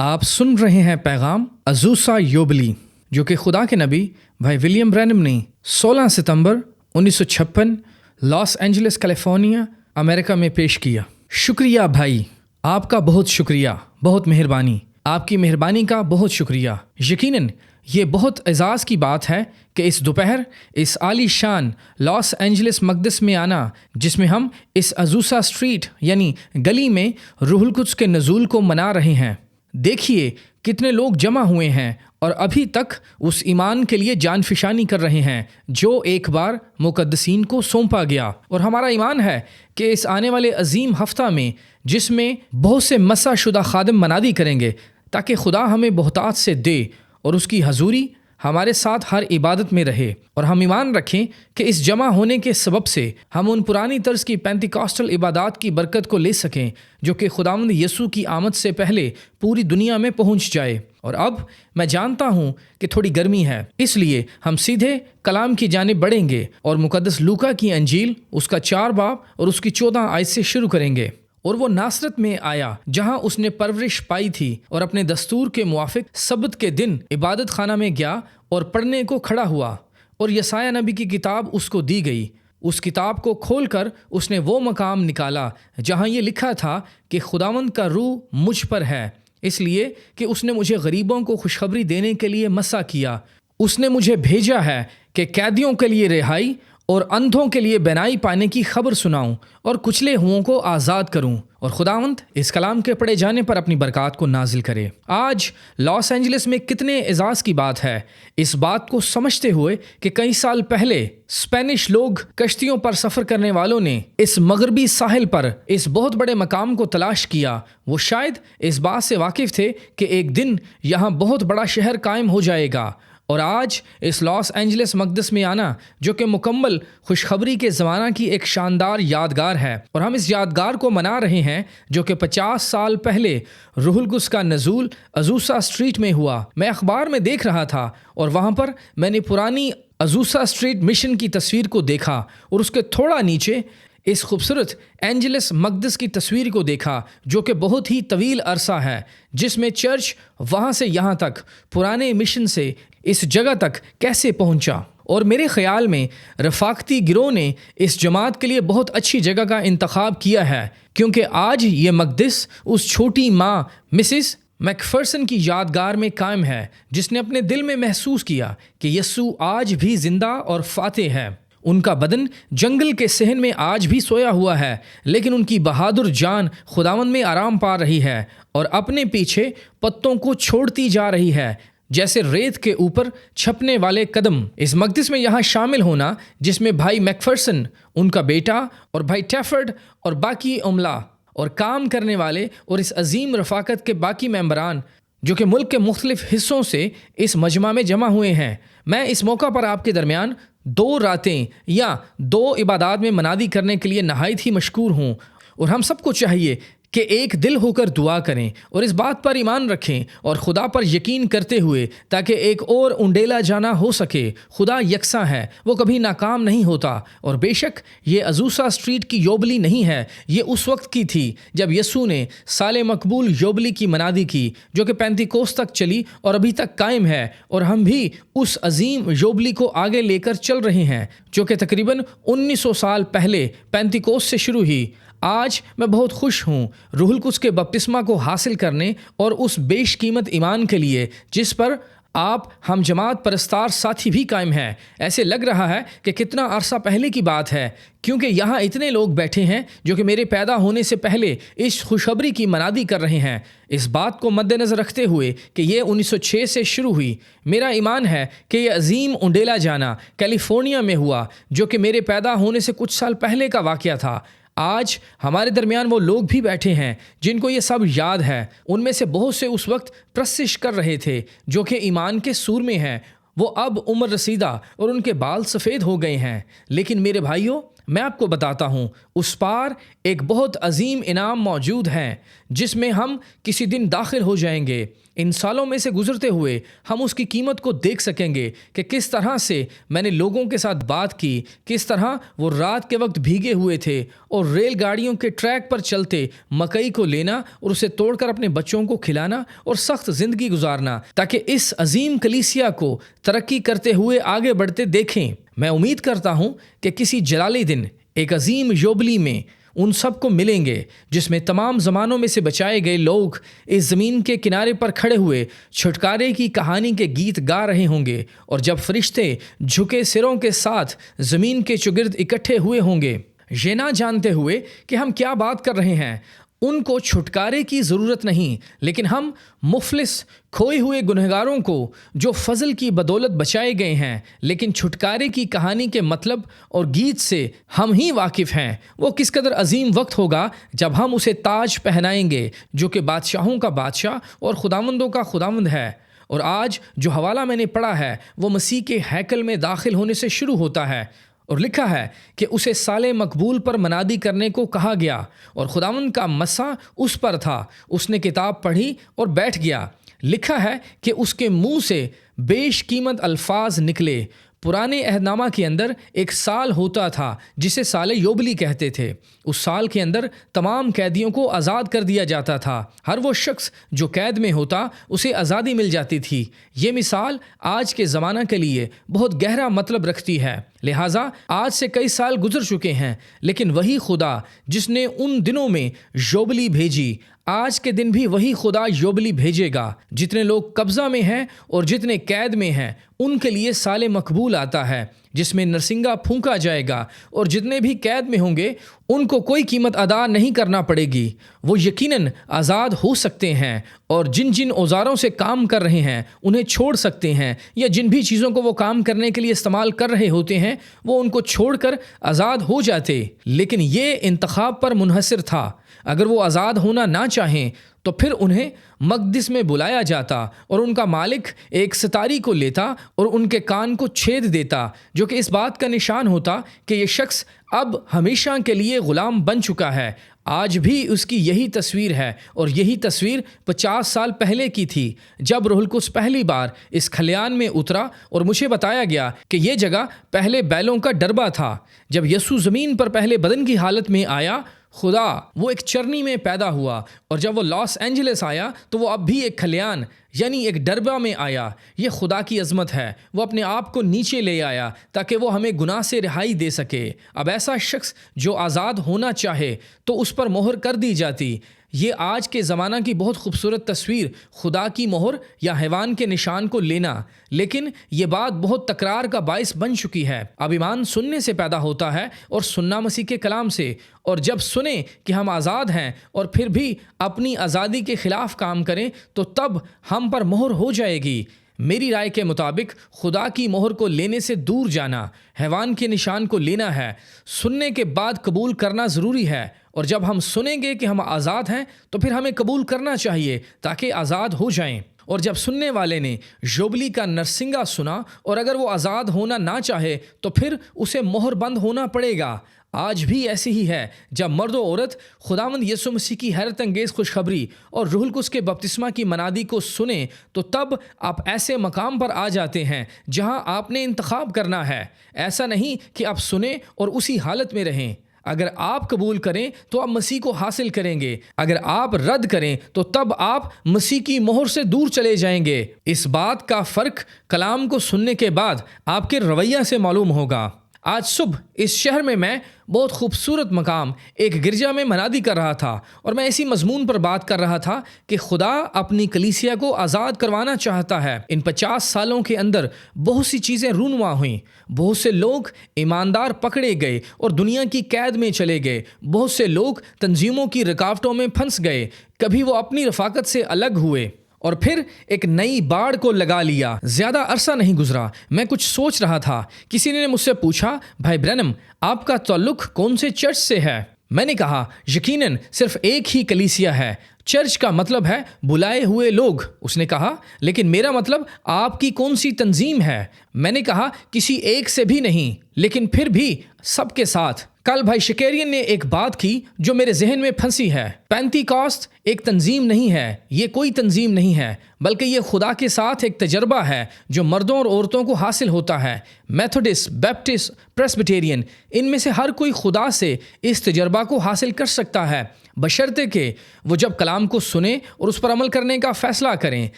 آپ سن رہے ہیں پیغام عزوسا یوبلی جو کہ خدا کے نبی بھائی ولیم برینم نے 16 ستمبر 1956 لاس اینجلس کیلیفورنیا امریکہ میں پیش کیا۔ شکریہ بھائی، آپ کا بہت شکریہ، بہت مہربانی، آپ کی مہربانی کا بہت شکریہ۔ یقیناً یہ بہت اعزاز کی بات ہے کہ اس دوپہر اس عالی شان لاس اینجلس مقدس میں آنا، جس میں ہم اس عزوسا اسٹریٹ یعنی گلی میں روح القدس کے نزول کو منا رہے ہیں۔ دیکھیے کتنے لوگ جمع ہوئے ہیں اور ابھی تک اس ایمان کے لیے جان فشانی کر رہے ہیں جو ایک بار مقدسین کو سونپا گیا، اور ہمارا ایمان ہے کہ اس آنے والے عظیم ہفتہ میں جس میں بہت سے مسح شدہ خادم منادی کریں گے تاکہ خدا ہمیں بہتات سے دے اور اس کی حضوری ہمارے ساتھ ہر عبادت میں رہے، اور ہم ایمان رکھیں کہ اس جمع ہونے کے سبب سے ہم ان پرانی طرز کی پینتیکاسٹل عبادات کی برکت کو لے سکیں جو کہ خداوند یسوع کی آمد سے پہلے پوری دنیا میں پہنچ جائے۔ اور اب میں جانتا ہوں کہ تھوڑی گرمی ہے، اس لیے ہم سیدھے کلام کی جانب بڑھیں گے اور مقدس لوکا کی انجیل اس کا 4 باب اور اس کی 14 آیت سے شروع کریں گے۔ اور وہ ناصرت میں آیا جہاں اس نے پرورش پائی تھی، اور اپنے دستور کے موافق سبت کے دن عبادت خانہ میں گیا اور پڑھنے کو کھڑا ہوا، اور یسایہ نبی کی کتاب اس کو دی گئی۔ اس کتاب کو کھول کر اس نے وہ مقام نکالا جہاں یہ لکھا تھا کہ خداوند کا روح مجھ پر ہے، اس لیے کہ اس نے مجھے غریبوں کو خوشخبری دینے کے لیے مسح کیا۔ اس نے مجھے بھیجا ہے کہ قیدیوں کے لیے رہائی اور اندھوں کے لیے بینائی پانے کی خبر سناؤں، اور کچلے ہوئوں کو آزاد کروں، اور خداوند اس کلام کے پڑھے جانے پر اپنی برکات کو نازل کرے۔ آج لاس اینجلس میں کتنے اعزاز کی بات ہے اس بات کو سمجھتے ہوئے کہ کئی سال پہلے اسپینش لوگ کشتیوں پر سفر کرنے والوں نے اس مغربی ساحل پر اس بہت بڑے مقام کو تلاش کیا۔ وہ شاید اس بات سے واقف تھے کہ ایک دن یہاں بہت بڑا شہر قائم ہو جائے گا، اور آج اس لاس اینجلس مقدس میں آنا جو کہ مکمل خوشخبری کے زمانہ کی ایک شاندار یادگار ہے، اور ہم اس یادگار کو منا رہے ہیں جو کہ 50 سال پہلے روح القدس کا نزول عزوسا اسٹریٹ میں ہوا۔ میں اخبار میں دیکھ رہا تھا اور وہاں پر میں نے پرانی عزوسا اسٹریٹ مشن کی تصویر کو دیکھا، اور اس کے تھوڑا نیچے اس خوبصورت اینجلس مقدس کی تصویر کو دیکھا جو کہ بہت ہی طویل عرصہ ہے، جس میں چرچ وہاں سے یہاں تک پرانے مشن سے اس جگہ تک کیسے پہنچا۔ اور میرے خیال میں رفاقتی گروہ نے اس جماعت کے لیے بہت اچھی جگہ کا انتخاب کیا ہے، کیونکہ آج یہ مقدس اس چھوٹی ماں مسز میکفرسن کی یادگار میں قائم ہے جس نے اپنے دل میں محسوس کیا کہ یسوع آج بھی زندہ اور فاتح ہے۔ ان کا بدن جنگل کے صحن میں آج بھی سویا ہوا ہے، لیکن ان کی بہادر جان خداوند میں آرام پا رہی ہے اور اپنے پیچھے پتوں کو چھوڑتی جا رہی ہے جیسے ریت کے اوپر چھپنے والے قدم۔ اس مقدس میں یہاں شامل ہونا جس میں بھائی میکفرسن، ان کا بیٹا، اور بھائی ٹیفرڈ اور باقی عملہ اور کام کرنے والے اور اس عظیم رفاقت کے باقی ممبران جو کہ ملک کے مختلف حصوں سے اس مجمع میں جمع ہوئے ہیں، میں اس موقع پر آپ کے درمیان 2 راتیں یا 2 عبادات میں منادی کرنے کے لیے نہایت ہی مشکور ہوں، اور ہم سب کو چاہیے کہ ایک دل ہو کر دعا کریں اور اس بات پر ایمان رکھیں اور خدا پر یقین کرتے ہوئے تاکہ ایک اور انڈیلا جانا ہو سکے۔ خدا یکساں ہے، وہ کبھی ناکام نہیں ہوتا، اور بے شک یہ عزوسا اسٹریٹ کی یوبلی نہیں ہے، یہ اس وقت کی تھی جب یسوع نے سال مقبول یوبلی کی منادی کی جو کہ پینتیکوست تک چلی اور ابھی تک قائم ہے، اور ہم بھی اس عظیم یوبلی کو آگے لے کر چل رہے ہیں جو کہ تقریباً 1900 سال پہلے پینتیکوست سے شروع ہوئی۔ آج میں بہت خوش ہوں روح القدس کے بپتسمہ کو حاصل کرنے اور اس بیش قیمت ایمان کے لیے جس پر آپ ہم جماعت پرستار ساتھی بھی قائم ہیں۔ ایسے لگ رہا ہے کہ کتنا عرصہ پہلے کی بات ہے، کیونکہ یہاں اتنے لوگ بیٹھے ہیں جو کہ میرے پیدا ہونے سے پہلے اس خوشخبری کی منادی کر رہے ہیں۔ اس بات کو مد نظر رکھتے ہوئے کہ یہ 1906 سے شروع ہوئی، میرا ایمان ہے کہ یہ عظیم انڈیلا جانا کیلیفورنیا میں ہوا جو کہ میرے پیدا ہونے سے کچھ سال پہلے کا واقعہ تھا۔ آج ہمارے درمیان وہ لوگ بھی بیٹھے ہیں جن کو یہ سب یاد ہے۔ ان میں سے بہت سے اس وقت پرستش کر رہے تھے جو کہ ایمان کے سور میں ہیں، وہ اب عمر رسیدہ اور ان کے بال سفید ہو گئے ہیں، لیکن میرے بھائیوں، میں آپ کو بتاتا ہوں، اس پار ایک بہت عظیم انعام موجود ہے جس میں ہم کسی دن داخل ہو جائیں گے۔ ان سالوں میں سے گزرتے ہوئے ہم اس کی قیمت کو دیکھ سکیں گے کہ کس طرح سے میں نے لوگوں کے ساتھ بات کی، کس طرح وہ رات کے وقت بھیگے ہوئے تھے اور ریل گاڑیوں کے ٹریک پر چلتے مکئی کو لینا اور اسے توڑ کر اپنے بچوں کو کھلانا اور سخت زندگی گزارنا تاکہ اس عظیم کلیسیا کو ترقی کرتے ہوئے آگے بڑھتے دیکھیں۔ میں امید کرتا ہوں کہ کسی جلالی دن ایک عظیم یوبلی میں ان سب کو ملیں گے جس میں تمام زمانوں میں سے بچائے گئے لوگ اس زمین کے کنارے پر کھڑے ہوئے چھٹکارے کی کہانی کے گیت گا رہے ہوں گے، اور جب فرشتے جھکے سروں کے ساتھ زمین کے چگرد اکٹھے ہوئے ہوں گے، یہ نہ جانتے ہوئے کہ ہم کیا بات کر رہے ہیں۔ ان کو چھٹکارے کی ضرورت نہیں، لیکن ہم مفلس کھوئے ہوئے گنہگاروں کو جو فضل کی بدولت بچائے گئے ہیں، لیکن چھٹکارے کی کہانی کے مطلب اور گیت سے ہم ہی واقف ہیں۔ وہ کس قدر عظیم وقت ہوگا جب ہم اسے تاج پہنائیں گے جو کہ بادشاہوں کا بادشاہ اور خداوندوں کا خداوند ہے۔ اور آج جو حوالہ میں نے پڑھا ہے وہ مسیح کے ہیکل میں داخل ہونے سے شروع ہوتا ہے، اور لکھا ہے کہ اسے سال مقبول پر منادی کرنے کو کہا گیا، اور خداوند کا مسا اس پر تھا۔ اس نے کتاب پڑھی اور بیٹھ گیا۔ لکھا ہے کہ اس کے منہ سے بیش قیمت الفاظ نکلے۔ پرانے عہد نامہ کے اندر ایک سال ہوتا تھا جسے سال یوبلی کہتے تھے۔ اس سال کے اندر تمام قیدیوں کو آزاد کر دیا جاتا تھا۔ ہر وہ شخص جو قید میں ہوتا اسے آزادی مل جاتی تھی۔ یہ مثال آج کے زمانہ کے لیے بہت گہرا مطلب رکھتی ہے۔ لہٰذا آج سے کئی سال گزر چکے ہیں، لیکن وہی خدا جس نے ان دنوں میں یوبلی بھیجی، آج کے دن بھی وہی خدا یوبلی بھیجے گا۔ جتنے لوگ قبضہ میں ہیں اور جتنے قید میں ہیں ان کے لیے سال مقبول آتا ہے جس میں نرسنگا پھونکا جائے گا، اور جتنے بھی قید میں ہوں گے ان کو کوئی قیمت ادا نہیں کرنا پڑے گی۔ وہ یقیناً آزاد ہو سکتے ہیں اور جن جن اوزاروں سے کام کر رہے ہیں انہیں چھوڑ سکتے ہیں، یا جن بھی چیزوں کو وہ کام کرنے کے لیے استعمال کر رہے ہوتے ہیں وہ ان کو چھوڑ کر آزاد ہو جاتے۔ لیکن یہ انتخاب پر منحصر تھا۔ اگر وہ آزاد ہونا نہ چاہیں تو پھر انہیں مقدس میں بلایا جاتا اور ان کا مالک ایک ستاری کو لیتا اور ان کے کان کو چھید دیتا، جو کہ اس بات کا نشان ہوتا کہ یہ شخص اب ہمیشہ کے لیے غلام بن چکا ہے۔ آج بھی اس کی یہی تصویر ہے، اور یہی تصویر 50 سال پہلے کی تھی جب روح القدس پہلی بار اس کھلیان میں اترا اور مجھے بتایا گیا کہ یہ جگہ پہلے بیلوں کا ڈربہ تھا۔ جب یسوع زمین پر پہلے بدن کی حالت میں آیا، خدا وہ ایک چرنی میں پیدا ہوا، اور جب وہ لاس اینجلس آیا تو وہ اب بھی ایک کھلیان یعنی ایک ڈربہ میں آیا۔ یہ خدا کی عظمت ہے۔ وہ اپنے آپ کو نیچے لے آیا تاکہ وہ ہمیں گناہ سے رہائی دے سکے۔ اب ایسا شخص جو آزاد ہونا چاہے تو اس پر مہر کر دی جاتی۔ یہ آج کے زمانہ کی بہت خوبصورت تصویر خدا کی مہر یا حیوان کے نشان کو لینا، لیکن یہ بات بہت تکرار کا باعث بن چکی ہے۔ اب ایمان سننے سے پیدا ہوتا ہے اور سننا مسیح کے کلام سے، اور جب سنیں کہ ہم آزاد ہیں اور پھر بھی اپنی آزادی کے خلاف کام کریں تو تب ہم پر مہر ہو جائے گی۔ میری رائے کے مطابق خدا کی مہر کو لینے سے دور جانا، حیوان کے نشان کو لینا ہے۔ سننے کے بعد قبول کرنا ضروری ہے، اور جب ہم سنیں گے کہ ہم آزاد ہیں تو پھر ہمیں قبول کرنا چاہیے تاکہ آزاد ہو جائیں۔ اور جب سننے والے نے یوبلی کا نرسنگا سنا اور اگر وہ آزاد ہونا نہ چاہے تو پھر اسے مہر بند ہونا پڑے گا۔ آج بھی ایسی ہی ہے۔ جب مرد و عورت خداوند یسوع مسیح کی حیرت انگیز خوشخبری اور روح القدس کے بپتسمہ کی منادی کو سنیں تو تب آپ ایسے مقام پر آ جاتے ہیں جہاں آپ نے انتخاب کرنا ہے۔ ایسا نہیں کہ آپ سنیں اور اسی حالت میں رہیں۔ اگر آپ قبول کریں تو آپ مسیح کو حاصل کریں گے، اگر آپ رد کریں تو تب آپ مسیح کی مہر سے دور چلے جائیں گے۔ اس بات کا فرق کلام کو سننے کے بعد آپ کے رویہ سے معلوم ہوگا۔ آج صبح اس شہر میں بہت خوبصورت مقام ایک گرجا میں منادی کر رہا تھا، اور میں اسی مضمون پر بات کر رہا تھا کہ خدا اپنی کلیسیا کو آزاد کروانا چاہتا ہے۔ ان 50 سالوں کے اندر بہت سی چیزیں رونما ہوئیں، بہت سے لوگ ایماندار پکڑے گئے اور دنیا کی قید میں چلے گئے، بہت سے لوگ تنظیموں کی رکاوٹوں میں پھنس گئے، کبھی وہ اپنی رفاقت سے الگ ہوئے اور پھر ایک نئی باڑ کو لگا لیا۔ زیادہ عرصہ نہیں گزرا، میں کچھ سوچ رہا تھا، کسی نے مجھ سے پوچھا، بھائی برینم آپ کا تعلق کون سے چرچ سے ہے؟ میں نے کہا یقیناً صرف ایک ہی کلیسیا ہے، چرچ کا مطلب ہے بلائے ہوئے لوگ۔ اس نے کہا لیکن میرا مطلب آپ کی کون سی تنظیم ہے؟ میں نے کہا کسی ایک سے بھی نہیں، لیکن پھر بھی سب کے ساتھ۔ کل بھائی شکیرین نے ایک بات کی جو میرے ذہن میں پھنسی ہے۔ پینتیکاسٹ ایک تنظیم نہیں ہے، یہ کوئی تنظیم نہیں ہے، بلکہ یہ خدا کے ساتھ ایک تجربہ ہے جو مردوں اور عورتوں کو حاصل ہوتا ہے۔ میتھوڈسٹ، بیپٹسٹ، پریسبیٹیرین، ان میں سے ہر کوئی خدا سے اس تجربہ کو حاصل کر سکتا ہے، بشرطے کہ وہ جب کلام کو سنیں اور اس پر عمل کرنے کا فیصلہ کریں۔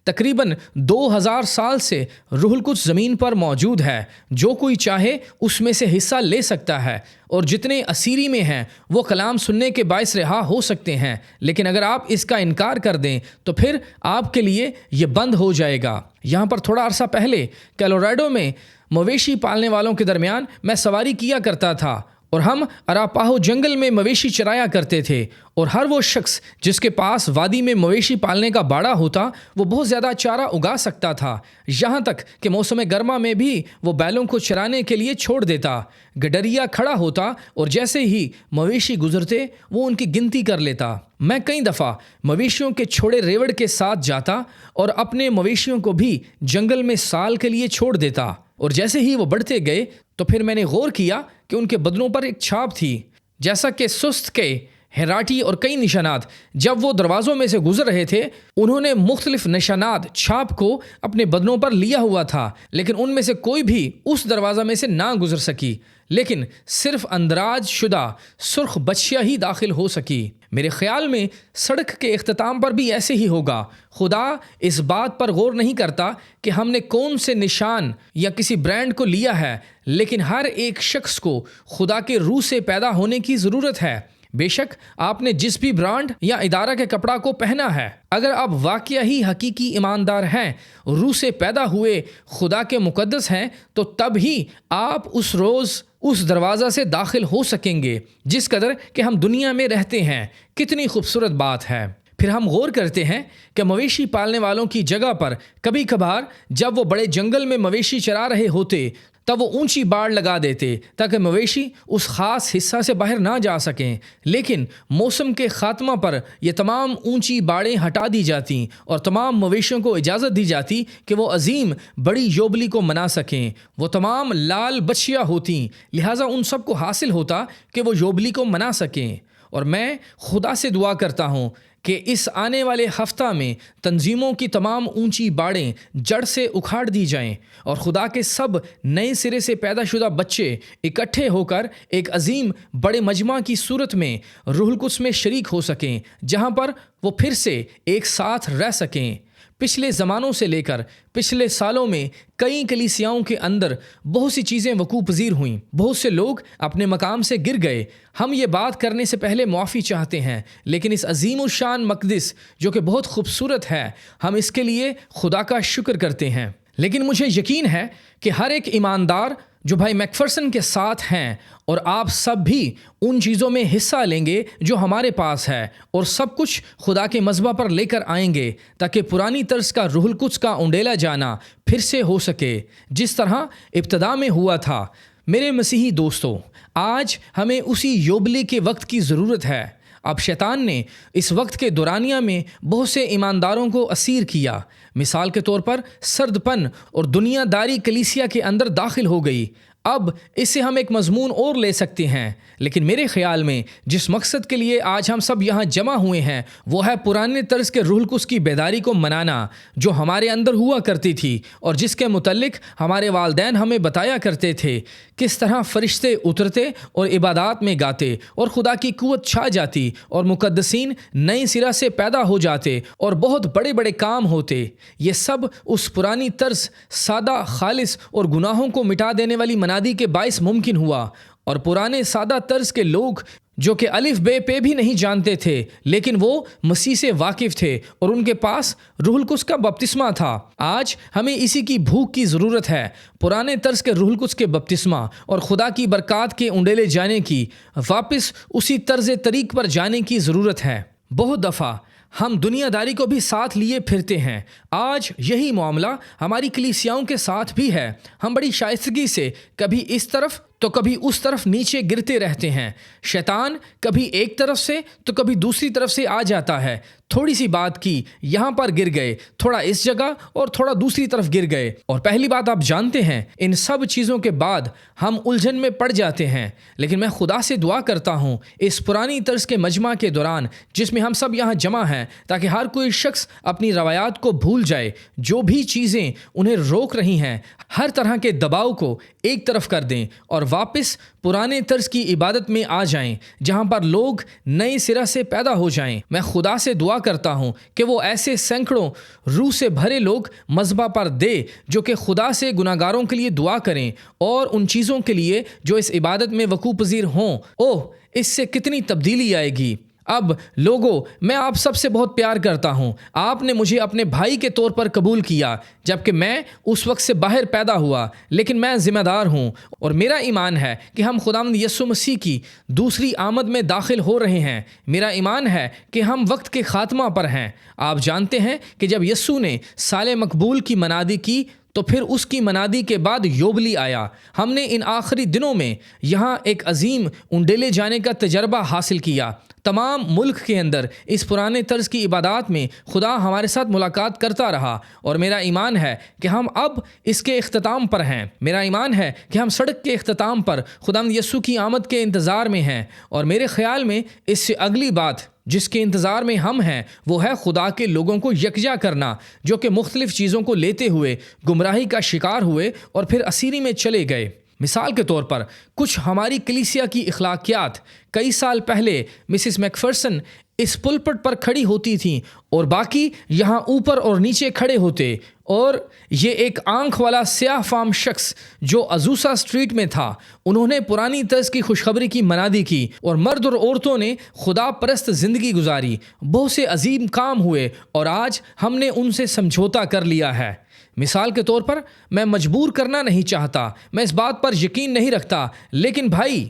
تقریباً 2000 سال سے روح القدس زمین پر موجود ہے، جو کوئی چاہے اس میں سے حصہ لے سکتا ہے، اور جتنے اسیری میں ہیں وہ کلام سننے کے باعث رہا ہو سکتے ہیں، لیکن اگر آپ اس کا انکار کر دیں تو پھر آپ کے لیے یہ بند ہو جائے گا۔ یہاں پر تھوڑا عرصہ پہلے کیلوراڈو میں مویشی پالنے والوں کے درمیان میں سواری کیا کرتا تھا، اور ہم اراپاہو جنگل میں مویشی چرایا کرتے تھے، اور ہر وہ شخص جس کے پاس وادی میں مویشی پالنے کا باڑا ہوتا وہ بہت زیادہ چارہ اگا سکتا تھا، یہاں تک کہ موسم گرما میں بھی وہ بیلوں کو چرانے کے لیے چھوڑ دیتا۔ گڈریا کھڑا ہوتا اور جیسے ہی مویشی گزرتے وہ ان کی گنتی کر لیتا۔ میں کئی دفعہ مویشیوں کے چھوڑے ریوڑ کے ساتھ جاتا اور اپنے مویشیوں کو بھی جنگل میں سال کے لیے چھوڑ دیتا، اور جیسے ہی وہ بڑھتے گئے تو پھر میں نے غور کیا کہ ان کے بدنوں پر ایک چھاپ تھی، جیسا کہ سست کے ہیراٹی اور کئی نشانات۔ جب وہ دروازوں میں سے گزر رہے تھے انہوں نے مختلف نشانات چھاپ کو اپنے بدنوں پر لیا ہوا تھا، لیکن ان میں سے کوئی بھی اس دروازہ میں سے نہ گزر سکی، لیکن صرف اندراج شدہ سرخ بچیا ہی داخل ہو سکی۔ میرے خیال میں سڑک کے اختتام پر بھی ایسے ہی ہوگا۔ خدا اس بات پر غور نہیں کرتا کہ ہم نے کون سے نشان یا کسی برانڈ کو لیا ہے، لیکن ہر ایک شخص کو خدا کے روح سے پیدا ہونے کی ضرورت ہے۔ بے شک آپ نے جس بھی برانڈ یا ادارہ کے کپڑا کو پہنا ہے، اگر آپ واقعہ ہی حقیقی ایماندار ہیں، روح سے پیدا ہوئے خدا کے مقدس ہیں، تو تب ہی آپ اس روز اس دروازہ سے داخل ہو سکیں گے جس قدر کہ ہم دنیا میں رہتے ہیں۔ کتنی خوبصورت بات ہے۔ پھر ہم غور کرتے ہیں کہ مویشی پالنے والوں کی جگہ پر کبھی کبھار جب وہ بڑے جنگل میں مویشی چرا رہے ہوتے تب وہ اونچی باڑ لگا دیتے تاکہ مویشی اس خاص حصہ سے باہر نہ جا سکیں، لیکن موسم کے خاتمہ پر یہ تمام اونچی باڑیں ہٹا دی جاتیں اور تمام مویشیوں کو اجازت دی جاتی کہ وہ عظیم بڑی یوبلی کو منا سکیں۔ وہ تمام لال بچیاں ہوتیں، لہٰذا ان سب کو حاصل ہوتا کہ وہ یوبلی کو منا سکیں۔ اور میں خدا سے دعا کرتا ہوں کہ اس آنے والے ہفتہ میں تنظیموں کی تمام اونچی باڑیں جڑ سے اکھاڑ دی جائیں اور خدا کے سب نئے سرے سے پیدا شدہ بچے اکٹھے ہو کر ایک عظیم بڑے مجمع کی صورت میں روح القدس میں شریک ہو سکیں، جہاں پر وہ پھر سے ایک ساتھ رہ سکیں۔ پچھلے زمانوں سے لے کر پچھلے سالوں میں کئی کلیسیاؤں کے اندر بہت سی چیزیں وقوع پذیر ہوئیں، بہت سے لوگ اپنے مقام سے گر گئے۔ ہم یہ بات کرنے سے پہلے معافی چاہتے ہیں، لیکن اس عظیم الشان مقدس جو کہ بہت خوبصورت ہے، ہم اس کے لیے خدا کا شکر کرتے ہیں۔ لیکن مجھے یقین ہے کہ ہر ایک ایماندار جو بھائی میکفرسن کے ساتھ ہیں اور آپ سب بھی ان چیزوں میں حصہ لیں گے جو ہمارے پاس ہے، اور سب کچھ خدا کے مذبح پر لے کر آئیں گے تاکہ پرانی طرز کا روح القدس کا اونڈیلا جانا پھر سے ہو سکے جس طرح ابتدا میں ہوا تھا۔ میرے مسیحی دوستو، آج ہمیں اسی یوبلی کے وقت کی ضرورت ہے۔ اب شیطان نے اس وقت کے دورانیہ میں بہت سے ایمانداروں کو اسیر کیا۔ مثال کے طور پر سرد پن اور دنیا داری کلیسیا کے اندر داخل ہو گئی۔ اب اس سے ہم ایک مضمون اور لے سکتے ہیں، لیکن میرے خیال میں جس مقصد کے لیے آج ہم سب یہاں جمع ہوئے ہیں وہ ہے پرانے طرز کے روح القدس کی بیداری کو منانا جو ہمارے اندر ہوا کرتی تھی اور جس کے متعلق ہمارے والدین ہمیں بتایا کرتے تھے کس طرح فرشتے اترتے اور عبادات میں گاتے اور خدا کی قوت چھا جاتی اور مقدسین نئے سرا سے پیدا ہو جاتے اور بہت بڑے بڑے کام ہوتے۔ یہ سب اس پرانی طرز سادہ، خالص اور گناہوں کو مٹا دینے والی منادی کے باعث ممکن ہوا، اور پرانے سادہ طرز کے لوگ جو کہ الف بے پہ بھی نہیں جانتے تھے لیکن وہ مسیح سے واقف تھے اور ان کے پاس روح القدس کا بپتسمہ تھا۔ آج ہمیں اسی کی بھوک کی ضرورت ہے، پرانے طرز کے روح القدس کے بپتسمہ اور خدا کی برکات کے اونڈیلے جانے کی، واپس اسی طرز طریق پر جانے کی ضرورت ہے۔ بہت دفعہ ہم دنیا داری کو بھی ساتھ لیے پھرتے ہیں۔ آج یہی معاملہ ہماری کلیسیاؤں کے ساتھ بھی ہے۔ ہم بڑی شائستگی سے کبھی اس طرف تو کبھی اس طرف نیچے گرتے رہتے ہیں۔ شیطان کبھی ایک طرف سے تو کبھی دوسری طرف سے آ جاتا ہے تھوڑی سی بات کی یہاں پر گر گئے، تھوڑا اس جگہ اور تھوڑا دوسری طرف گر گئے، اور پہلی بات آپ جانتے ہیں ان سب چیزوں کے بعد ہم الجھن میں پڑ جاتے ہیں۔ لیکن میں خدا سے دعا کرتا ہوں اس پرانی طرز کے مجمع کے دوران جس میں ہم سب یہاں جمع ہیں، تاکہ ہر کوئی شخص اپنی روایات کو بھول جائے، جو بھی چیزیں انہیں روک رہی ہیں ہر طرح کے دباؤ کو ایک طرف کر دیں اور واپس پرانے طرز کی عبادت میں آ جائیں، جہاں پر لوگ نئے سرہ سے پیدا ہو جائیں۔ میں خدا سے دعا کرتا ہوں کہ وہ ایسے سینکڑوں روح سے بھرے لوگ مذبح پر دے جو کہ خدا سے گناہگاروں کے لیے دعا کریں اور ان چیزوں کے لیے جو اس عبادت میں وقوع پذیر ہوں۔ اوہ، اس سے کتنی تبدیلی آئے گی۔ اب لوگوں، میں آپ سب سے بہت پیار کرتا ہوں۔ آپ نے مجھے اپنے بھائی کے طور پر قبول کیا جبکہ میں اس وقت سے باہر پیدا ہوا، لیکن میں ذمہ دار ہوں اور میرا ایمان ہے کہ ہم خداوند یسوع مسیح کی دوسری آمد میں داخل ہو رہے ہیں۔ میرا ایمان ہے کہ ہم وقت کے خاتمہ پر ہیں۔ آپ جانتے ہیں کہ جب یسوع نے سال مقبول کی منادی کی تو پھر اس کی منادی کے بعد یوبلی آیا۔ ہم نے ان آخری دنوں میں یہاں ایک عظیم انڈیلے جانے کا تجربہ حاصل کیا۔ تمام ملک کے اندر اس پرانے طرز کی عبادات میں خدا ہمارے ساتھ ملاقات کرتا رہا، اور میرا ایمان ہے کہ ہم اب اس کے اختتام پر ہیں۔ میرا ایمان ہے کہ ہم سڑک کے اختتام پر خداوند یسوع کی آمد کے انتظار میں ہیں، اور میرے خیال میں اس سے اگلی بات جس کے انتظار میں ہم ہیں وہ ہے خدا کے لوگوں کو یکجا کرنا، جو کہ مختلف چیزوں کو لیتے ہوئے گمراہی کا شکار ہوئے اور پھر اسیری میں چلے گئے۔ مثال کے طور پر کچھ ہماری کلیسیا کی اخلاقیات کئی سال پہلے مسز میک فرسن اس پلپٹ پر کھڑی ہوتی تھیں اور باقی یہاں اوپر اور نیچے کھڑے ہوتے، اور یہ ایک آنکھ والا سیاہ فام شخص جو ازوسا اسٹریٹ میں تھا، انہوں نے پرانی طرز کی خوشخبری کی منادی کی اور مرد اور عورتوں نے خدا پرست زندگی گزاری، بہت سے عظیم کام ہوئے، اور آج ہم نے ان سے سمجھوتا کر لیا ہے۔ مثال کے طور پر میں مجبور کرنا نہیں چاہتا، میں اس بات پر یقین نہیں رکھتا، لیکن بھائی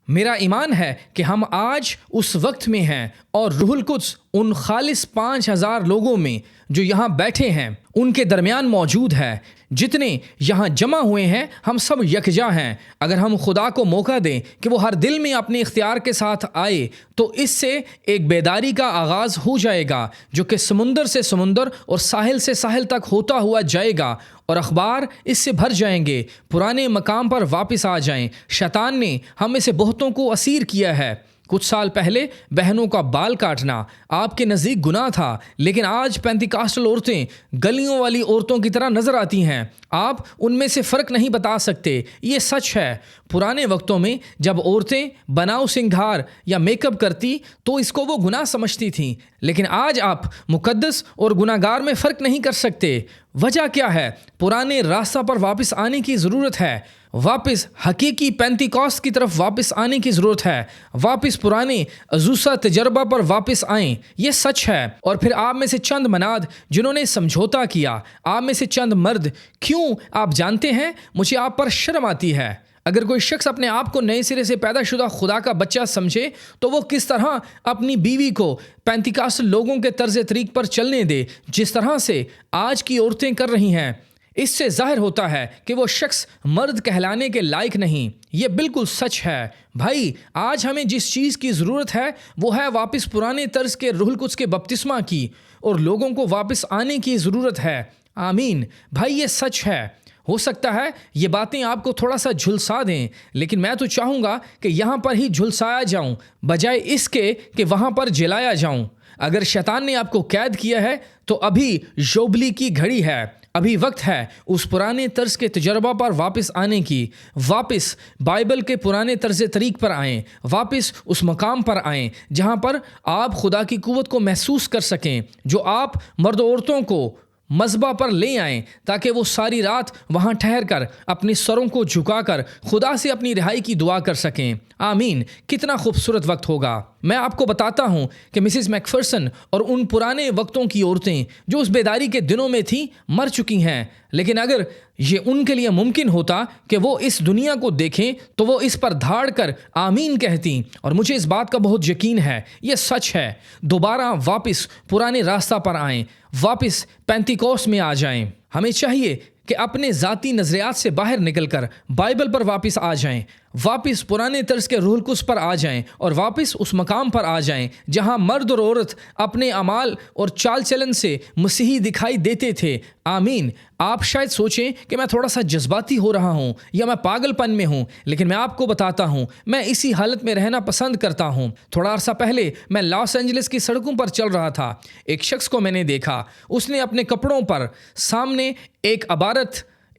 میرا ایمان ہے کہ ہم آج اس وقت میں ہیں اور روح القدس ان خالص 5000 لوگوں میں جو یہاں بیٹھے ہیں ان کے درمیان موجود ہے۔ جتنے یہاں جمع ہوئے ہیں ہم سب یکجا ہیں۔ اگر ہم خدا کو موقع دیں کہ وہ ہر دل میں اپنے اختیار کے ساتھ آئے تو اس سے ایک بیداری کا آغاز ہو جائے گا جو کہ سمندر سے سمندر اور ساحل سے ساحل تک ہوتا ہوا جائے گا، اور اخبار اس سے بھر جائیں گے، پرانے مقام پر واپس آ جائیں۔ شیطان نے ہم میں سے بہتوں کو اسیر کیا ہے۔ کچھ سال پہلے بہنوں کا بال کاٹنا آپ کے نزدیک گناہ تھا، لیکن آج پینتیکاسٹل عورتیں گلیوں والی عورتوں کی طرح نظر آتی ہیں۔ آپ ان میں سے فرق نہیں بتا سکتے۔ یہ سچ ہے۔ پرانے وقتوں میں جب عورتیں بناؤ سنگھار یا میک اپ کرتی تو اس کو وہ گناہ سمجھتی تھیں، لیکن آج آپ مقدس اور گناہ گار میں فرق نہیں کر سکتے۔ وجہ کیا ہے؟ پرانے راستہ پر واپس آنے کی ضرورت ہے، واپس حقیقی پینتیکوست کی طرف واپس آنے کی ضرورت ہے، واپس پرانے ازوسا تجربہ پر واپس آئیں۔ یہ سچ ہے۔ اور پھر آپ میں سے چند مناد جنہوں نے سمجھوتا کیا، آپ میں سے چند مرد، کیوں آپ جانتے ہیں مجھے آپ پر شرم آتی ہے۔ اگر کوئی شخص اپنے آپ کو نئے سرے سے پیدا شدہ خدا کا بچہ سمجھے تو وہ کس طرح اپنی بیوی کو پینتیکاسٹل لوگوں کے طرز طریق پر چلنے دے جس طرح سے آج کی عورتیں کر رہی ہیں؟ اس سے ظاہر ہوتا ہے کہ وہ شخص مرد کہلانے کے لائق نہیں۔ یہ بالکل سچ ہے۔ بھائی، آج ہمیں جس چیز کی ضرورت ہے وہ ہے واپس پرانے طرز کے روح القدس کے بپتسمہ کی، اور لوگوں کو واپس آنے کی ضرورت ہے۔ آمین۔ بھائی، یہ سچ ہے۔ ہو سکتا ہے یہ باتیں آپ کو تھوڑا سا جھلسا دیں، لیکن میں تو چاہوں گا کہ یہاں پر ہی جھلسایا جاؤں بجائے اس کے کہ وہاں پر جلایا جاؤں۔ اگر شیطان نے آپ کو قید کیا ہے تو ابھی یوبلی کی گھڑی ہے، ابھی وقت ہے اس پرانے طرز کے تجربہ پر واپس آنے کی۔ واپس بائبل کے پرانے طرز طریق پر آئیں، واپس اس مقام پر آئیں جہاں پر آپ خدا کی قوت کو محسوس کر سکیں، جو آپ مرد و عورتوں کو مذبح پر لے آئیں تاکہ وہ ساری رات وہاں ٹھہر کر اپنی سروں کو جھکا کر خدا سے اپنی رہائی کی دعا کر سکیں۔ آمین۔ کتنا خوبصورت وقت ہوگا۔ میں آپ کو بتاتا ہوں کہ مسز میک فرسن اور ان پرانے وقتوں کی عورتیں جو اس بیداری کے دنوں میں تھیں مر چکی ہیں، لیکن اگر یہ ان کے لیے ممکن ہوتا کہ وہ اس دنیا کو دیکھیں تو وہ اس پر دھاڑ کر آمین کہتی، اور مجھے اس بات کا بہت یقین ہے۔ یہ سچ ہے۔ دوبارہ واپس پرانے راستہ پر آئیں، واپس پینتیکوست میں آ جائیں۔ ہمیں چاہیے کہ اپنے ذاتی نظریات سے باہر نکل کر بائبل پر واپس آ جائیں۔ واپس پرانے طرز کے روح القدس پر آ جائیں اور واپس اس مقام پر آ جائیں جہاں مرد اور عورت اپنے اعمال اور چال چلن سے مسیحی دکھائی دیتے تھے۔ آمین۔ آپ شاید سوچیں کہ میں تھوڑا سا جذباتی ہو رہا ہوں یا میں پاگل پن میں ہوں، لیکن میں آپ کو بتاتا ہوں میں اسی حالت میں رہنا پسند کرتا ہوں۔ تھوڑا عرصہ پہلے میں لاس اینجلس کی سڑکوں پر چل رہا تھا، ایک شخص کو میں نے دیکھا، اس نے اپنے کپڑوں پر سامنے ایک عبارت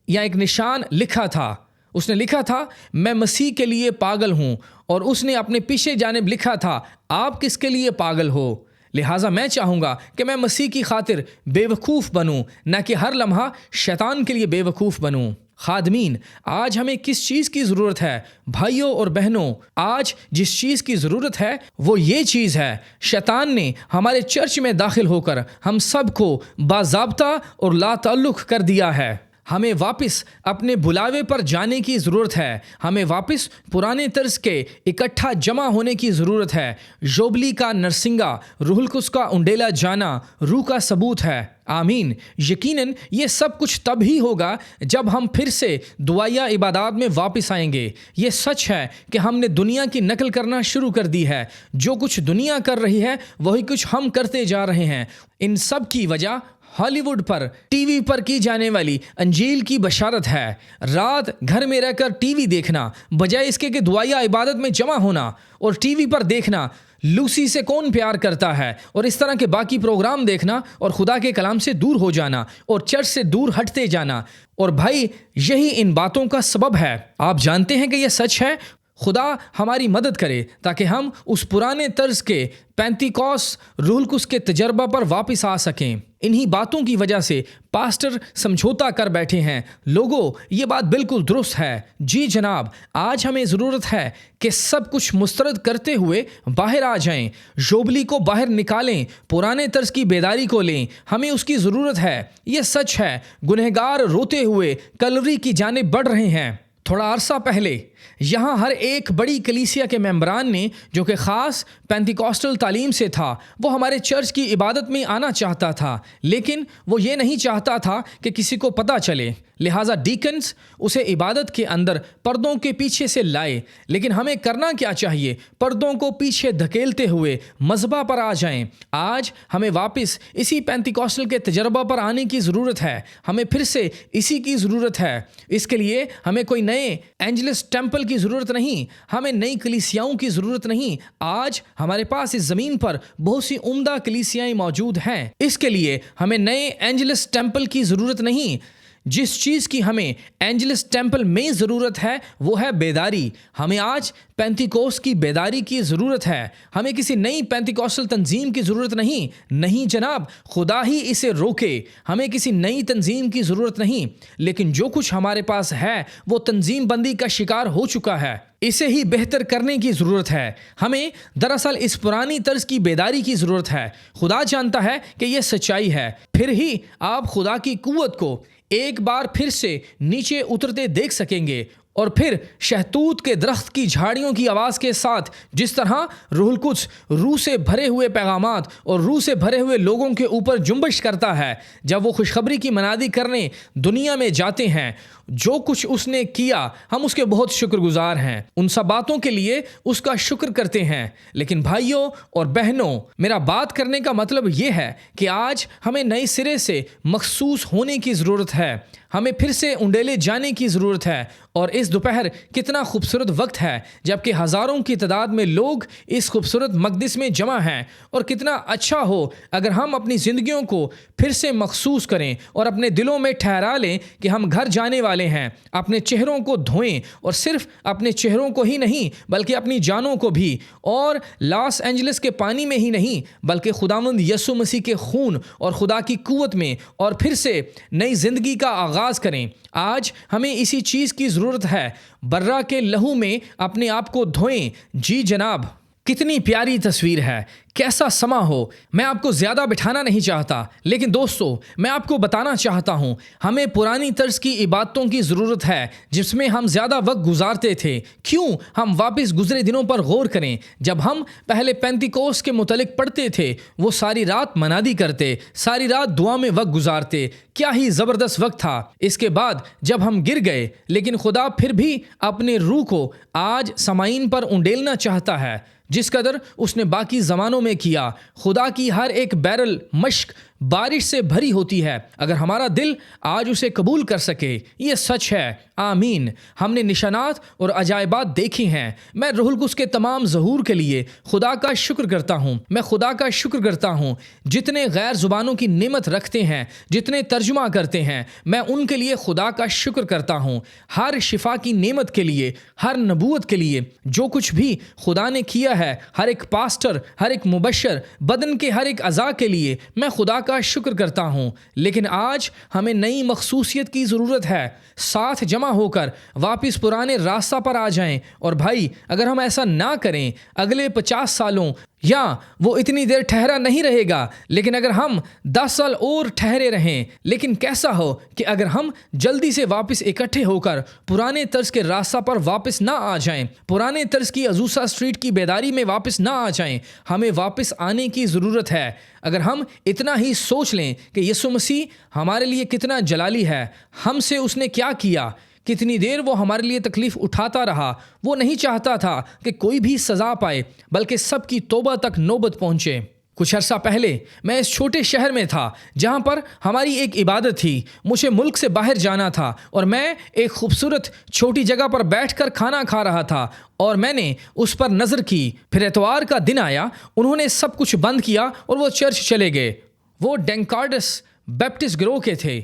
یا ایک نشان لکھا تھا۔ اس نے لکھا تھا میں مسیح کے لیے پاگل ہوں، اور اس نے اپنے پیچھے جانب لکھا تھا آپ کس کے لیے پاگل ہو؟ لہٰذا میں چاہوں گا کہ میں مسیح کی خاطر بے وقوف بنوں، نہ کہ ہر لمحہ شیطان کے لیے بے وقوف بنوں۔ خادمین، آج ہمیں کس چیز کی ضرورت ہے؟ بھائیوں اور بہنوں، آج جس چیز کی ضرورت ہے وہ یہ چیز ہے، شیطان نے ہمارے چرچ میں داخل ہو کر ہم سب کو باضابطہ اور لا تعلق کر دیا ہے۔ ہمیں واپس اپنے بلاوے پر جانے کی ضرورت ہے۔ ہمیں واپس پرانے طرز کے اکٹھا جمع ہونے کی ضرورت ہے۔ جوبلی کا نرسنگا، روح القدس کا انڈیلا جانا روح کا ثبوت ہے۔ آمین۔ یقیناً یہ سب کچھ تب ہی ہوگا جب ہم پھر سے دعائیہ عبادات میں واپس آئیں گے۔ یہ سچ ہے کہ ہم نے دنیا کی نقل کرنا شروع کر دی ہے۔ جو کچھ دنیا کر رہی ہے وہی کچھ ہم کرتے جا رہے ہیں۔ ان سب کی وجہ ہالی ووڈ پر ٹی وی پر کی جانے والی انجیل کی بشارت ہے۔ رات گھر میں رہ کر ٹی وی دیکھنا بجائے اس کے کہ دعائیہ عبادت میں جمع ہونا، اور ٹی وی پر دیکھنا لوسی سے کون پیار کرتا ہے اور اس طرح کے باقی پروگرام دیکھنا، اور خدا کے کلام سے دور ہو جانا اور چرچ سے دور ہٹتے جانا۔ اور بھائی، یہی ان باتوں کا سبب ہے۔ آپ جانتے ہیں کہ یہ سچ ہے۔ خدا ہماری مدد کرے تاکہ ہم اس پرانے طرز کے پینتیکوس روح القدس کے تجربہ پر واپس آ سکیں۔ انہی باتوں کی وجہ سے پاسٹر سمجھوتا کر بیٹھے ہیں۔ لوگوں، یہ بات بالکل درست ہے۔ جی جناب، آج ہمیں ضرورت ہے کہ سب کچھ مسترد کرتے ہوئے باہر آ جائیں، جوبلی کو باہر نکالیں، پرانے طرز کی بیداری کو لیں۔ ہمیں اس کی ضرورت ہے۔ یہ سچ ہے، گنہگار روتے ہوئے کلوری کی جانب بڑھ رہے ہیں۔ تھوڑا عرصہ پہلے یہاں ہر ایک بڑی کلیسیا کے ممبران نے، جو کہ خاص پینتیکوسٹل تعلیم سے تھا، وہ ہمارے چرچ کی عبادت میں آنا چاہتا تھا، لیکن وہ یہ نہیں چاہتا تھا کہ کسی کو پتہ چلے۔ لہٰذا ڈیکنز اسے عبادت کے اندر پردوں کے پیچھے سے لائے۔ لیکن ہمیں کرنا کیا چاہیے؟ پردوں کو پیچھے دھکیلتے ہوئے مذبح پر آ جائیں۔ آج ہمیں واپس اسی پینتیکوسٹل کے تجربہ پر آنے کی ضرورت ہے۔ ہمیں پھر سے اسی کی ضرورت ہے۔ اس کے لیے ہمیں کوئی نئے اینجلس ٹیمپل کی ضرورت نہیں، ہمیں نئی کلیسیاؤں کی ضرورت نہیں۔ آج ہمارے پاس اس زمین پر بہت سی عمدہ کلیسیائیں موجود ہیں۔ اس کے لیے ہمیں نئے اینجلس ٹیمپل کی ضرورت نہیں۔ جس چیز کی ہمیں اینجلس ٹیمپل میں ضرورت ہے وہ ہے بیداری۔ ہمیں آج پینتیکوس کی بیداری کی ضرورت ہے۔ ہمیں کسی نئی پینتیکوسل تنظیم کی ضرورت نہیں جناب، خدا ہی اسے روکے۔ ہمیں کسی نئی تنظیم کی ضرورت نہیں، لیکن جو کچھ ہمارے پاس ہے وہ تنظیم بندی کا شکار ہو چکا ہے۔ اسے ہی بہتر کرنے کی ضرورت ہے۔ ہمیں دراصل اس پرانی طرز کی بیداری کی ضرورت ہے۔ خدا جانتا ہے کہ یہ سچائی ہے، پھر ہی آپ خدا کی قوت کو ایک بار پھر سے نیچے اترتے دیکھ سکیں گے، اور پھر شہتوت کے درخت کی جھاڑیوں کی آواز کے ساتھ جس طرح روح القدس روح سے بھرے ہوئے پیغامات اور روح سے بھرے ہوئے لوگوں کے اوپر جنبش کرتا ہے جب وہ خوشخبری کی منادی کرنے دنیا میں جاتے ہیں۔ جو کچھ اس نے کیا ہم اس کے بہت شکر گزار ہیں، ان سب باتوں کے لیے اس کا شکر کرتے ہیں۔ لیکن بھائیوں اور بہنوں، میرا بات کرنے کا مطلب یہ ہے کہ آج ہمیں نئے سرے سے مخصوص ہونے کی ضرورت ہے۔ ہمیں پھر سے انڈیلے جانے کی ضرورت ہے۔ اور اس دوپہر کتنا خوبصورت وقت ہے جبکہ ہزاروں کی تعداد میں لوگ اس خوبصورت مقدس میں جمع ہیں، اور کتنا اچھا ہو اگر ہم اپنی زندگیوں کو پھر سے مخصوص کریں اور اپنے دلوں میں ٹھہرا لیں کہ ہم گھر جانے والے ہیں۔ اپنے چہروں کو دھوئیں، اور صرف اپنے چہروں کو ہی نہیں بلکہ اپنی جانوں کو بھی، اور لاس اینجلس کے پانی میں ہی نہیں بلکہ خداوند یسوع مسیح کے خون اور خدا کی قوت میں، اور پھر سے نئی زندگی کا آغاز کریں۔ آج ہمیں اسی چیز کی ضرورت ہے۔ برہ کے لہو میں اپنے آپ کو دھوئیں۔ جی جناب، کتنی پیاری تصویر ہے، کیسا سما ہو۔ میں آپ کو زیادہ بٹھانا نہیں چاہتا، لیکن دوستو میں آپ کو بتانا چاہتا ہوں ہمیں پرانی طرز کی عبادتوں کی ضرورت ہے جس میں ہم زیادہ وقت گزارتے تھے۔ کیوں ہم واپس گزرے دنوں پر غور کریں۔ جب ہم پہلے پینتیکوست کے متعلق پڑھتے تھے، وہ ساری رات منادی کرتے، ساری رات دعا میں وقت گزارتے، کیا ہی زبردست وقت تھا۔ اس کے بعد جب ہم گر گئے، لیکن خدا پھر بھی اپنے روح کو آج سامعین پر انڈیلنا چاہتا ہے جس قدر اس نے باقی زمانوں میں کیا۔ خدا کی ہر ایک بیرل مشق بارش سے بھری ہوتی ہے اگر ہمارا دل آج اسے قبول کر سکے۔ یہ سچ ہے، آمین۔ ہم نے نشانات اور عجائبات دیکھی ہیں۔ میں روح القدس کے تمام ظہور کے لیے خدا کا شکر کرتا ہوں۔ میں خدا کا شکر کرتا ہوں جتنے غیر زبانوں کی نعمت رکھتے ہیں، جتنے ترجمہ کرتے ہیں، میں ان کے لیے خدا کا شکر کرتا ہوں۔ ہر شفا کی نعمت کے لیے، ہر نبوت کے لیے، جو کچھ بھی خدا نے کیا ہے، ہر ایک پاسٹر، ہر ایک مبشر، بدن کے ہر ایک اعضاء کے لیے میں خدا کا شکر کرتا ہوں۔ لیکن آج ہمیں نئی مخصوصیت کی ضرورت ہے۔ ساتھ جمع ہو کر واپس پرانے راستہ پر آ جائیں۔ اور بھائی، اگر ہم ایسا نہ کریں، اگلے 50 سالوں یا وہ اتنی دیر ٹھہرا نہیں رہے گا، لیکن اگر ہم 10 سال اور ٹھہرے رہیں، لیکن کیسا ہو کہ اگر ہم جلدی سے واپس اکٹھے ہو کر پرانے طرز کے راستہ پر واپس نہ آ جائیں، پرانے طرز کی عزوسا اسٹریٹ کی بیداری میں واپس نہ آ جائیں۔ ہمیں واپس آنے کی ضرورت ہے۔ اگر ہم اتنا ہی سوچ لیں کہ یسوع مسیح ہمارے لیے کتنا جلالی ہے، ہم سے اس نے کیا کیا، کتنی دیر وہ ہمارے لیے تکلیف اٹھاتا رہا، وہ نہیں چاہتا تھا کہ کوئی بھی سزا پائے بلکہ سب کی توبہ تک نوبت پہنچے۔ کچھ عرصہ پہلے میں اس چھوٹے شہر میں تھا جہاں پر ہماری ایک عبادت تھی۔ مجھے ملک سے باہر جانا تھا اور میں ایک خوبصورت چھوٹی جگہ پر بیٹھ کر کھانا کھا رہا تھا اور میں نے اس پر نظر کی۔ پھر اتوار کا دن آیا، انہوں نے سب کچھ بند کیا اور وہ چرچ چلے گئے۔ وہ ڈینکارڈس بیپٹسٹ گروہ کے تھے۔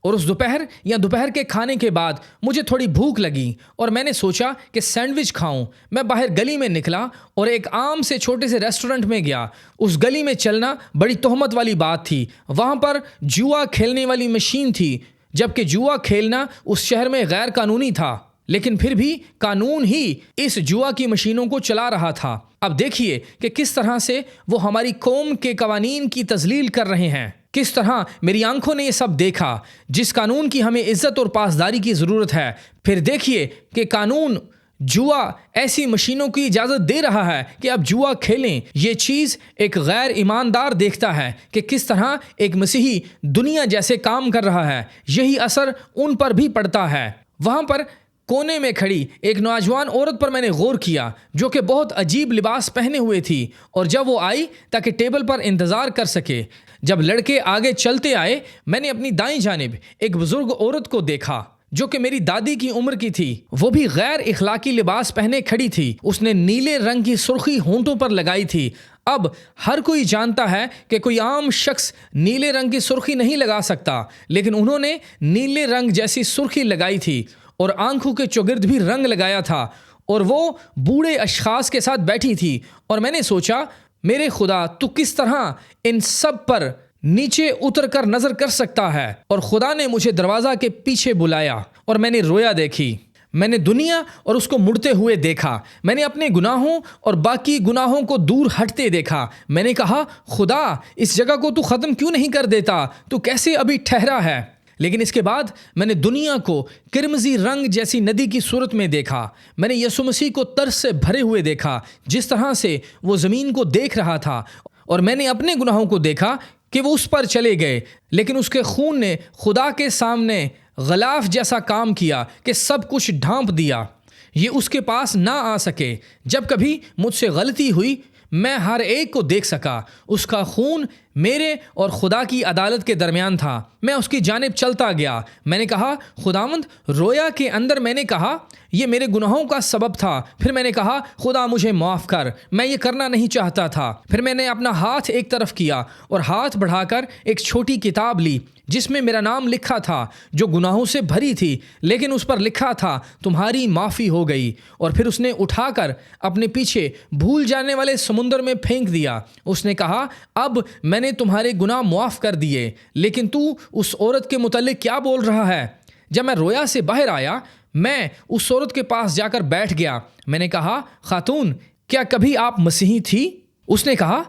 اور اس دوپہر کے کھانے کے بعد مجھے تھوڑی بھوک لگی اور میں نے سوچا کہ سینڈوچ کھاؤں۔ میں باہر گلی میں نکلا اور ایک عام سے چھوٹے سے ریسٹورنٹ میں گیا۔ اس گلی میں چلنا بڑی تہمت والی بات تھی۔ وہاں پر جوا کھیلنے والی مشین تھی، جبکہ جوا کھیلنا اس شہر میں غیر قانونی تھا، لیکن پھر بھی قانون ہی اس جوا کی مشینوں کو چلا رہا تھا۔ اب دیکھیے کہ کس طرح سے وہ ہماری قوم کے قوانین کی تذلیل کر رہے ہیں۔ کس طرح میری آنکھوں نے یہ سب دیکھا۔ جس قانون کی ہمیں عزت اور پاسداری کی ضرورت ہے، پھر دیکھیے کہ قانون جوا ایسی مشینوں کی اجازت دے رہا ہے کہ اب جوا کھیلیں۔ یہ چیز ایک غیر ایماندار دیکھتا ہے کہ کس طرح ایک مسیحی دنیا جیسے کام کر رہا ہے۔ یہی اثر ان پر بھی پڑتا ہے۔ وہاں پر کونے میں کھڑی ایک نوجوان عورت پر میں نے غور کیا جو کہ بہت عجیب لباس پہنے ہوئے تھی، اور جب وہ آئی تاکہ ٹیبل پر انتظار کر سکے، جب لڑکے آگے چلتے آئے، میں نے اپنی دائیں جانب ایک بزرگ عورت کو دیکھا جو کہ میری دادی کی عمر کی تھی۔ وہ بھی غیر اخلاقی لباس پہنے کھڑی تھی۔ اس نے نیلے رنگ کی سرخی ہونٹوں پر لگائی تھی۔ اب ہر کوئی جانتا ہے کہ کوئی عام شخص نیلے رنگ کی سرخی نہیں لگا سکتا، لیکن انہوں نے نیلے رنگ جیسی سرخی لگائی تھی اور آنکھوں کے چوگرد بھی رنگ لگایا تھا، اور وہ بوڑھے اشخاص کے ساتھ بیٹھی تھی۔ اور میں نے سوچا، میرے خدا، تو کس طرح ان سب پر نیچے اتر کر نظر کر سکتا ہے؟ اور خدا نے مجھے دروازہ کے پیچھے بلایا اور میں نے رویا دیکھی۔ میں نے دنیا اور اس کو مڑتے ہوئے دیکھا۔ میں نے اپنے گناہوں اور باقی گناہوں کو دور ہٹتے دیکھا۔ میں نے کہا، خدا، اس جگہ کو تو ختم کیوں نہیں کر دیتا؟ تو کیسے ابھی ٹھہرا ہے؟ لیکن اس کے بعد میں نے دنیا کو کرمزی رنگ جیسی ندی کی صورت میں دیکھا۔ میں نے یسوع مسیح کو ترس سے بھرے ہوئے دیکھا، جس طرح سے وہ زمین کو دیکھ رہا تھا، اور میں نے اپنے گناہوں کو دیکھا کہ وہ اس پر چلے گئے، لیکن اس کے خون نے خدا کے سامنے غلاف جیسا کام کیا کہ سب کچھ ڈھانپ دیا۔ یہ اس کے پاس نہ آ سکے۔ جب کبھی مجھ سے غلطی ہوئی، میں ہر ایک کو دیکھ سکا۔ اس کا خون میرے اور خدا کی عدالت کے درمیان تھا۔ میں اس کی جانب چلتا گیا۔ میں نے کہا، خداوند، رویا کے اندر میں نے کہا، یہ میرے گناہوں کا سبب تھا۔ پھر میں نے کہا، خدا مجھے معاف کر، میں یہ کرنا نہیں چاہتا تھا۔ پھر میں نے اپنا ہاتھ ایک طرف کیا اور ہاتھ بڑھا کر ایک چھوٹی کتاب لی جس میں میرا نام لکھا تھا، جو گناہوں سے بھری تھی، لیکن اس پر لکھا تھا، تمہاری معافی ہو گئی۔ اور پھر اس نے اٹھا کر اپنے پیچھے بھول جانے والے سمندر میں پھینک دیا۔ اس نے کہا، اب میں نے تمہارے گناہ معاف کر دیے، لیکن تو اس عورت کے متعلق کیا بول رہا ہے؟ جب میں رویا سے باہر آیا، میں اس عورت کے پاس جا کر بیٹھ گیا۔ میں نے کہا، خاتون، کیا کبھی آپ مسیحی تھی؟ اس نے کہا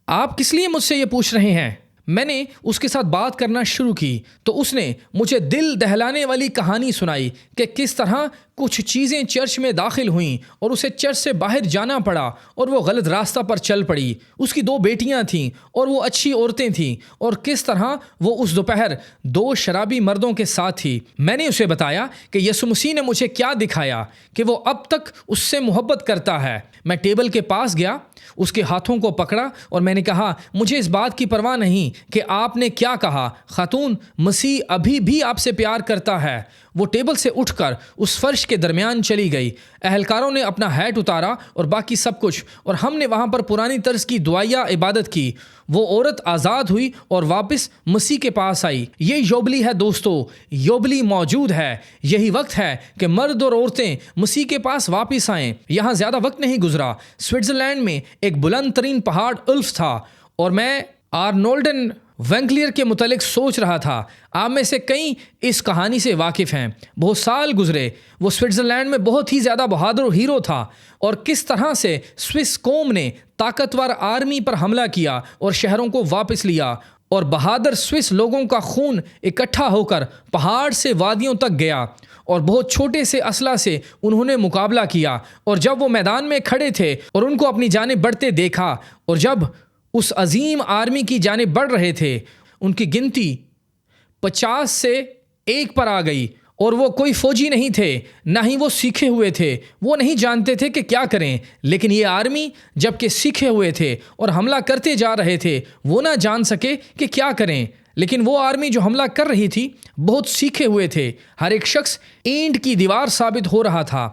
آپ کس لیے مجھ سے یہ پوچھ رہے ہیں؟ میں نے اس کے ساتھ بات کرنا شروع کی تو اس نے مجھے دل دہلانے والی کہانی سنائی کہ کس طرح کچھ چیزیں چرچ میں داخل ہوئیں اور اسے چرچ سے باہر جانا پڑا اور وہ غلط راستہ پر چل پڑی۔ اس کی 2 بیٹیاں تھیں اور وہ اچھی عورتیں تھیں، اور کس طرح وہ اس دوپہر 2 شرابی مردوں کے ساتھ تھی۔ میں نے اسے بتایا کہ یسوع مسیح نے مجھے کیا دکھایا کہ وہ اب تک اس سے محبت کرتا ہے۔ میں ٹیبل کے پاس گیا، اس کے ہاتھوں کو پکڑا اور میں نے کہا مجھے اس بات کی پرواہ نہیں کہ آپ نے کیا کہا خاتون، مسیح ابھی بھی آپ سے پیار کرتا ہے۔ وہ ٹیبل سے اٹھ کر اس فرش کے درمیان چلی گئی۔ اہلکاروں نے اپنا ہیٹ اتارا اور باقی سب کچھ، اور ہم نے وہاں پر پرانی طرز کی دعائیہ عبادت کی۔ وہ عورت آزاد ہوئی اور واپس مسیح کے پاس آئی۔ یہ یوبلی ہے دوستو، یوبلی موجود ہے۔ یہی وقت ہے کہ مرد اور عورتیں مسیح کے پاس واپس آئیں۔ یہاں زیادہ وقت نہیں گزرا، سوئٹزرلینڈ میں ایک بلند ترین پہاڑ الف تھا، اور میں آرنولڈن وینکلیئر کے متعلق سوچ رہا تھا۔ آپ میں سے کئی اس کہانی سے واقف ہیں۔ بہت سال گزرے، وہ سوئٹزرلینڈ میں بہت ہی زیادہ بہادر ہیرو تھا، اور کس طرح سے سوئس قوم نے طاقتور آرمی پر حملہ کیا اور شہروں کو واپس لیا، اور بہادر سوئس لوگوں کا خون اکٹھا ہو کر پہاڑ سے وادیوں تک گیا، اور بہت چھوٹے سے اسلحہ سے انہوں نے مقابلہ کیا۔ اور جب وہ میدان میں کھڑے تھے اور ان کو اپنی جانب بڑھتے دیکھا، اور جب اس عظیم آرمی کی جانب بڑھ رہے تھے، ان کی گنتی 50 سے 1 پر آ گئی، اور وہ کوئی فوجی نہیں تھے، نہ ہی وہ سیکھے ہوئے تھے۔ وہ نہیں جانتے تھے کہ کیا کریں، لیکن یہ آرمی جب کہ سیکھے ہوئے تھے اور حملہ کرتے جا رہے تھے، وہ نہ جان سکے کہ کیا کریں۔ لیکن وہ آرمی جو حملہ کر رہی تھی بہت سیکھے ہوئے تھے۔ ہر ایک شخص اینٹ کی دیوار ثابت ہو رہا تھا،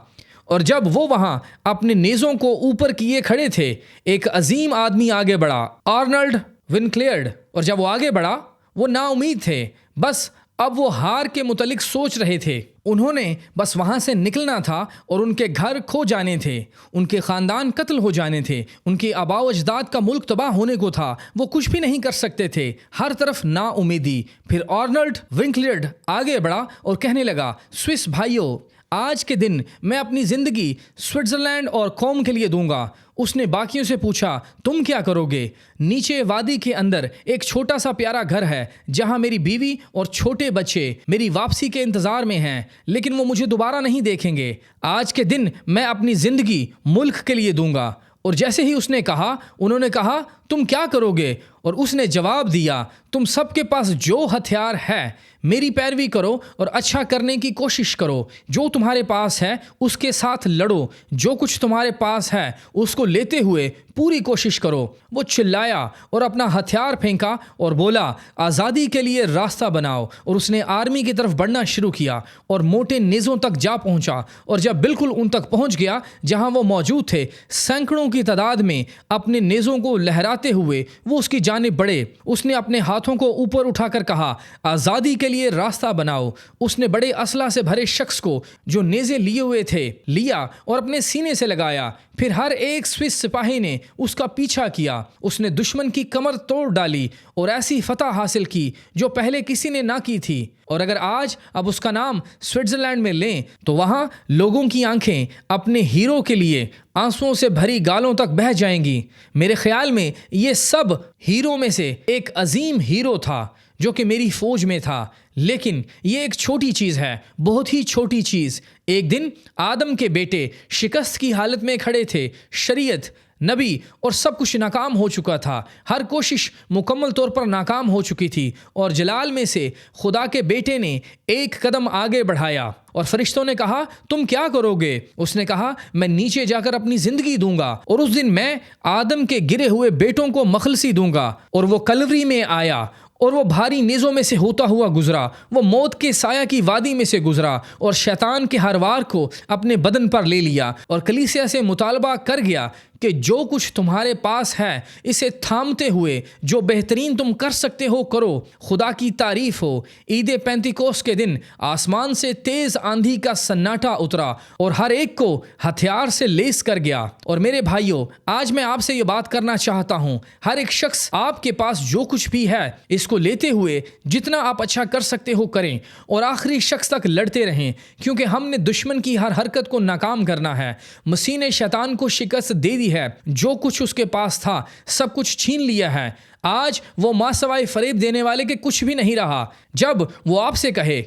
اور جب وہ وہاں اپنے نیزوں کو اوپر کیے کھڑے تھے، ایک عظیم آدمی آگے بڑھا، آرنولڈ وینکلیئر، اور جب وہ آگے بڑھا وہ نا امید تھے۔ بس اب وہ ہار کے متعلق سوچ رہے تھے۔ انہوں نے بس وہاں سے نکلنا تھا، اور ان کے گھر کھو جانے تھے، ان کے خاندان قتل ہو جانے تھے، ان کے آباء و اجداد کا ملک تباہ ہونے کو تھا۔ وہ کچھ بھی نہیں کر سکتے تھے، ہر طرف نا امیدی۔ پھر آرنولڈ وینکلیئر آگے بڑھا اور کہنے لگا، سوئس بھائیوں، آج کے دن میں اپنی زندگی سوئٹزرلینڈ اور قوم کے لیے دوں گا۔ اس نے باقیوں سے پوچھا تم کیا کرو گے؟ نیچے وادی کے اندر ایک چھوٹا سا پیارا گھر ہے جہاں میری بیوی اور چھوٹے بچے میری واپسی کے انتظار میں ہیں، لیکن وہ مجھے دوبارہ نہیں دیکھیں گے۔ آج کے دن میں اپنی زندگی ملک کے لیے دوں گا۔ اور جیسے ہی اس نے کہا، انہوں نے کہا تم کیا کرو گے؟ اور اس نے جواب دیا، تم سب کے پاس جو ہتھیار ہے میری پیروی کرو اور اچھا کرنے کی کوشش کرو۔ جو تمہارے پاس ہے اس کے ساتھ لڑو، جو کچھ تمہارے پاس ہے اس کو لیتے ہوئے پوری کوشش کرو۔ وہ چلایا اور اپنا ہتھیار پھینکا اور بولا، آزادی کے لیے راستہ بناؤ۔ اور اس نے آرمی کی طرف بڑھنا شروع کیا اور موٹے نیزوں تک جا پہنچا، اور جب بالکل ان تک پہنچ گیا جہاں وہ موجود تھے، سینکڑوں کی تعداد میں اپنے نیزوں کو لہراتے ہوئے وہ اس کی جانب بڑھے۔ اس نے اپنے ہاتھوں کو اوپر اٹھا کر کہا، آزادی کے لیے راستہ بناؤ۔ اس نے بڑے اسلحہ سے بھرے شخص کو جو نیزے لیے ہوئے تھے لیا اور اپنے سینے سے لگایا۔ پھر ہر ایک سوئس سپاہی نے اس کا پیچھا کیا۔ اس نے دشمن کی کمر توڑ ڈالی اور ایسی فتح حاصل کی جو پہلے کسی نے نہ کی تھی۔ اور اگر آج اب اس کا نام سوئٹزرلینڈ میں لیں تو وہاں لوگوں کی آنکھیں اپنے ہیرو کے لیے آنسوؤں سے بھری گالوں تک بہہ جائیں گی۔ میرے خیال میں یہ سب ہیرو میں سے ایک عظیم ہیرو تھا جو کہ میری فوج میں تھا، لیکن یہ ایک چھوٹی چیز ہے، بہت ہی چھوٹی چیز۔ ایک دن آدم کے بیٹے شکست کی حالت میں کھڑے تھے۔ شریعت، نبی اور سب کچھ ناکام ہو چکا تھا، ہر کوشش مکمل طور پر ناکام ہو چکی تھی، اور جلال میں سے خدا کے بیٹے نے ایک قدم آگے بڑھایا۔ اور فرشتوں نے کہا، تم کیا کرو گے؟ اس نے کہا، میں نیچے جا کر اپنی زندگی دوں گا، اور اس دن میں آدم کے گرے ہوئے بیٹوں کو مخلصی دوں گا۔ اور وہ کلوری میں آیا، اور وہ بھاری نیزوں میں سے ہوتا ہوا گزرا، وہ موت کے سایہ کی وادی میں سے گزرا، اور شیطان کے ہر وار کو اپنے بدن پر لے لیا، اور کلیسیا سے مطالبہ کر گیا کہ جو کچھ تمہارے پاس ہے اسے تھامتے ہوئے جو بہترین تم کر سکتے ہو کرو۔ خدا کی تعریف ہو۔ عید پینتیکوس کے دن آسمان سے تیز آندھی کا سناٹا اترا اور ہر ایک کو ہتھیار سے لیس کر گیا۔ اور میرے بھائیوں، آج میں آپ سے یہ بات کرنا چاہتا ہوں، ہر ایک شخص آپ کے پاس جو کچھ بھی ہے اس کو لیتے ہوئے جتنا آپ اچھا کر سکتے ہو کریں، اور آخری شخص تک لڑتے رہیں، کیونکہ ہم نے دشمن کی ہر حرکت کو ناکام کرنا ہے۔ مسیح نے شیطان کو شکست دے دی چکی ہے، جو کچھ اس کے پاس تھا سب کچھ چھین لیا ہے۔ آج وہ ماں سوائے فریب دینے والے کے کچھ بھی نہیں رہا۔ جب وہ آپ سے کہے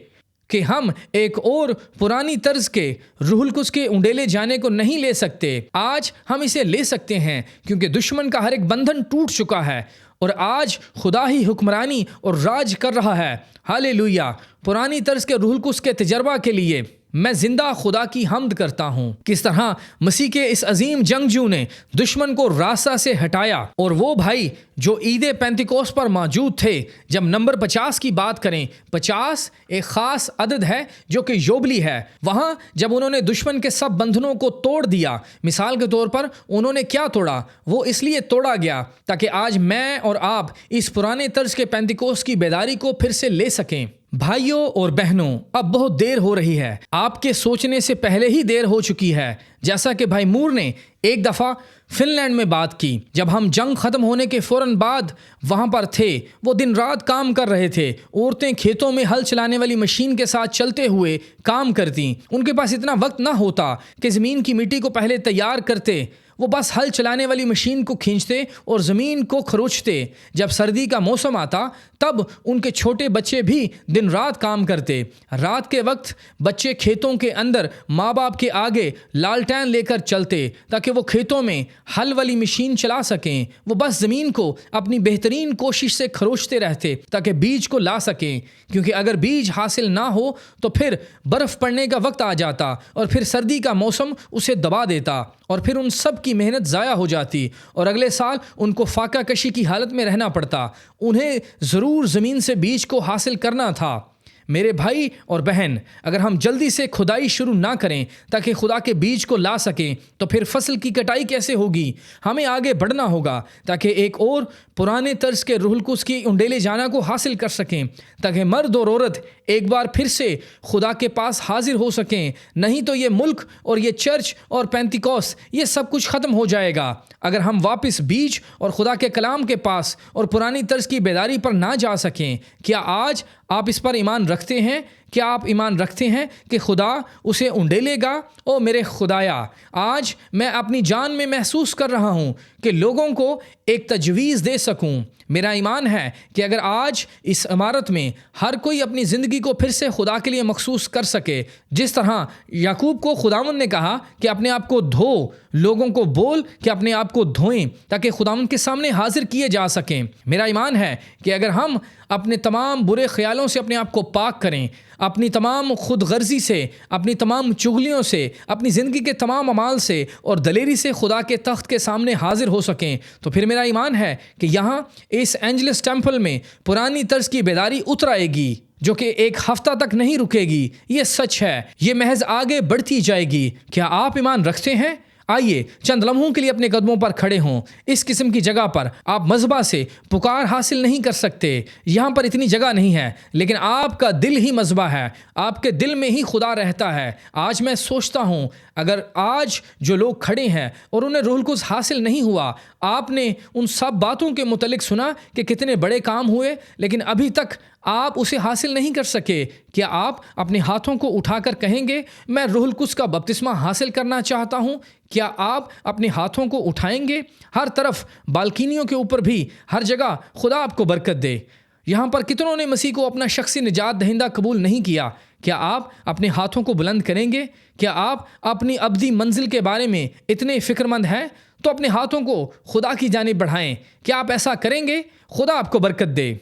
کہ ہم ایک اور پرانی طرز کے روح القدس کے اونڈیلے جانے کو نہیں لے سکتے، آج ہم اسے لے سکتے ہیں، کیونکہ دشمن کا ہر ایک بندھن ٹوٹ چکا ہے اور آج خدا ہی حکمرانی اور راج کر رہا ہے۔ ہالےلویا! پرانی طرز کے روح القدس کے تجربہ کے لیے میں زندہ خدا کی حمد کرتا ہوں۔ کس طرح مسیح کے اس عظیم جنگجو نے دشمن کو راستہ سے ہٹایا، اور وہ بھائی جو عید پینتیکوس پر موجود تھے، جب نمبر 50 کی بات کریں، 50 ایک خاص عدد ہے جو کہ یوبلی ہے۔ وہاں جب انہوں نے دشمن کے سب بندھنوں کو توڑ دیا، مثال کے طور پر انہوں نے کیا توڑا؟ وہ اس لیے توڑا گیا تاکہ آج میں اور آپ اس پرانے طرز کے پینتیکوس کی بیداری کو پھر سے لے سکیں۔ بھائیوں اور بہنوں، اب بہت دیر ہو رہی ہے، آپ کے سوچنے سے پہلے ہی دیر ہو چکی ہے۔ جیسا کہ بھائی مور نے ایک دفعہ فن لینڈ میں بات کی، جب ہم جنگ ختم ہونے کے فوراً بعد وہاں پر تھے، وہ دن رات کام کر رہے تھے۔ عورتیں کھیتوں میں ہل چلانے والی مشین کے ساتھ چلتے ہوئے کام کرتیں۔ ان کے پاس اتنا وقت نہ ہوتا کہ زمین کی مٹی کو پہلے تیار کرتے، وہ بس ہل چلانے والی مشین کو کھینچتے اور زمین کو کھروچتے۔ جب سردی کا موسم آتا تب ان کے چھوٹے بچے بھی دن رات کام کرتے۔ رات کے وقت بچے کھیتوں کے اندر ماں باپ کے آگے لالٹین لے کر چلتے تاکہ وہ کھیتوں میں ہل والی مشین چلا سکیں۔ وہ بس زمین کو اپنی بہترین کوشش سے کھروچتے رہتے تاکہ بیج کو لا سکیں، کیونکہ اگر بیج حاصل نہ ہو تو پھر برف پڑنے کا وقت آ جاتا اور پھر سردی کا موسم اسے دبا دیتا اور پھر ان سب کی محنت ضائع ہو جاتی اور اگلے سال ان کو فاقہ کشی کی حالت میں رہنا پڑتا۔ انہیں ضرور زمین سے بیج کو حاصل کرنا تھا۔ میرے بھائی اور بہن، اگر ہم جلدی سے کھدائی شروع نہ کریں تاکہ خدا کے بیج کو لا سکیں تو پھر فصل کی کٹائی کیسے ہوگی؟ ہمیں آگے بڑھنا ہوگا تاکہ ایک اور پرانے طرز کے روح القدس کی انڈیلے جانا کو حاصل کر سکیں، تاکہ مرد اور عورت ایک بار پھر سے خدا کے پاس حاضر ہو سکیں۔ نہیں تو یہ ملک اور یہ چرچ اور پینتیکوس یہ سب کچھ ختم ہو جائے گا اگر ہم واپس بیج اور خدا کے کلام کے پاس اور پرانی طرز کی بیداری پر نہ جا سکیں۔ کیا آج آپ اس پر ایمان رکھتے ہیں؟ کیا آپ ایمان رکھتے ہیں کہ خدا اسے انڈیلے گا؟ او میرے خدایا، آج میں اپنی جان میں محسوس کر رہا ہوں کہ لوگوں کو ایک تجویز دے سکوں۔ میرا ایمان ہے کہ اگر آج اس عمارت میں ہر کوئی اپنی زندگی کو پھر سے خدا کے لیے مخصوص کر سکے، جس طرح یعقوب کو خداوند نے کہا کہ اپنے آپ کو دھو، لوگوں کو بول کہ اپنے آپ کو دھوئیں تاکہ خداوند کے سامنے حاضر کیے جا سکیں۔ میرا ایمان ہے کہ اگر ہم اپنے تمام برے خیالوں سے اپنے آپ کو پاک کریں، اپنی تمام خود غرضی سے، اپنی تمام چغلیوں سے، اپنی زندگی کے تمام اعمال سے اور دلیری سے خدا کے تخت کے سامنے حاضر ہو سکیں، تو پھر میرا ایمان ہے کہ یہاں اس اینجلس ٹیمپل میں پرانی طرز کی بیداری اتر آئے گی، جو کہ ایک ہفتہ تک نہیں رکے گی۔ یہ سچ ہے، یہ محض آگے بڑھتی جائے گی۔ کیا آپ ایمان رکھتے ہیں؟ آئیے چند لمحوں کے لیے اپنے قدموں پر کھڑے ہوں۔ اس قسم کی جگہ پر آپ مذبح سے پکار حاصل نہیں کر سکتے، یہاں پر اتنی جگہ نہیں ہے، لیکن آپ کا دل ہی مذبح ہے، آپ کے دل میں ہی خدا رہتا ہے۔ آج میں سوچتا ہوں اگر آج جو لوگ کھڑے ہیں اور انہیں روح القدس حاصل نہیں ہوا، آپ نے ان سب باتوں کے متعلق سنا کہ کتنے بڑے کام ہوئے، لیکن ابھی تک آپ اسے حاصل نہیں کر سکے، کیا آپ اپنے ہاتھوں کو اٹھا کر کہیں گے میں روح القدس کا بپتسمہ حاصل کرنا چاہتا ہوں؟ کیا آپ اپنے ہاتھوں کو اٹھائیں گے؟ ہر طرف بالکنیوں کے اوپر بھی ہر جگہ خدا آپ کو برکت دے۔ یہاں پر کتنوں نے مسیح کو اپنا شخصی نجات دہندہ قبول نہیں کیا؟ کیا آپ اپنے ہاتھوں کو بلند کریں گے؟ کیا آپ اپنی ابدی منزل کے بارے میں اتنے فکر مند ہیں؟ تو اپنے ہاتھوں کو خدا کی جانب بڑھائیں۔ کیا آپ ایسا کریں گے؟ خدا آپ کو برکت دے۔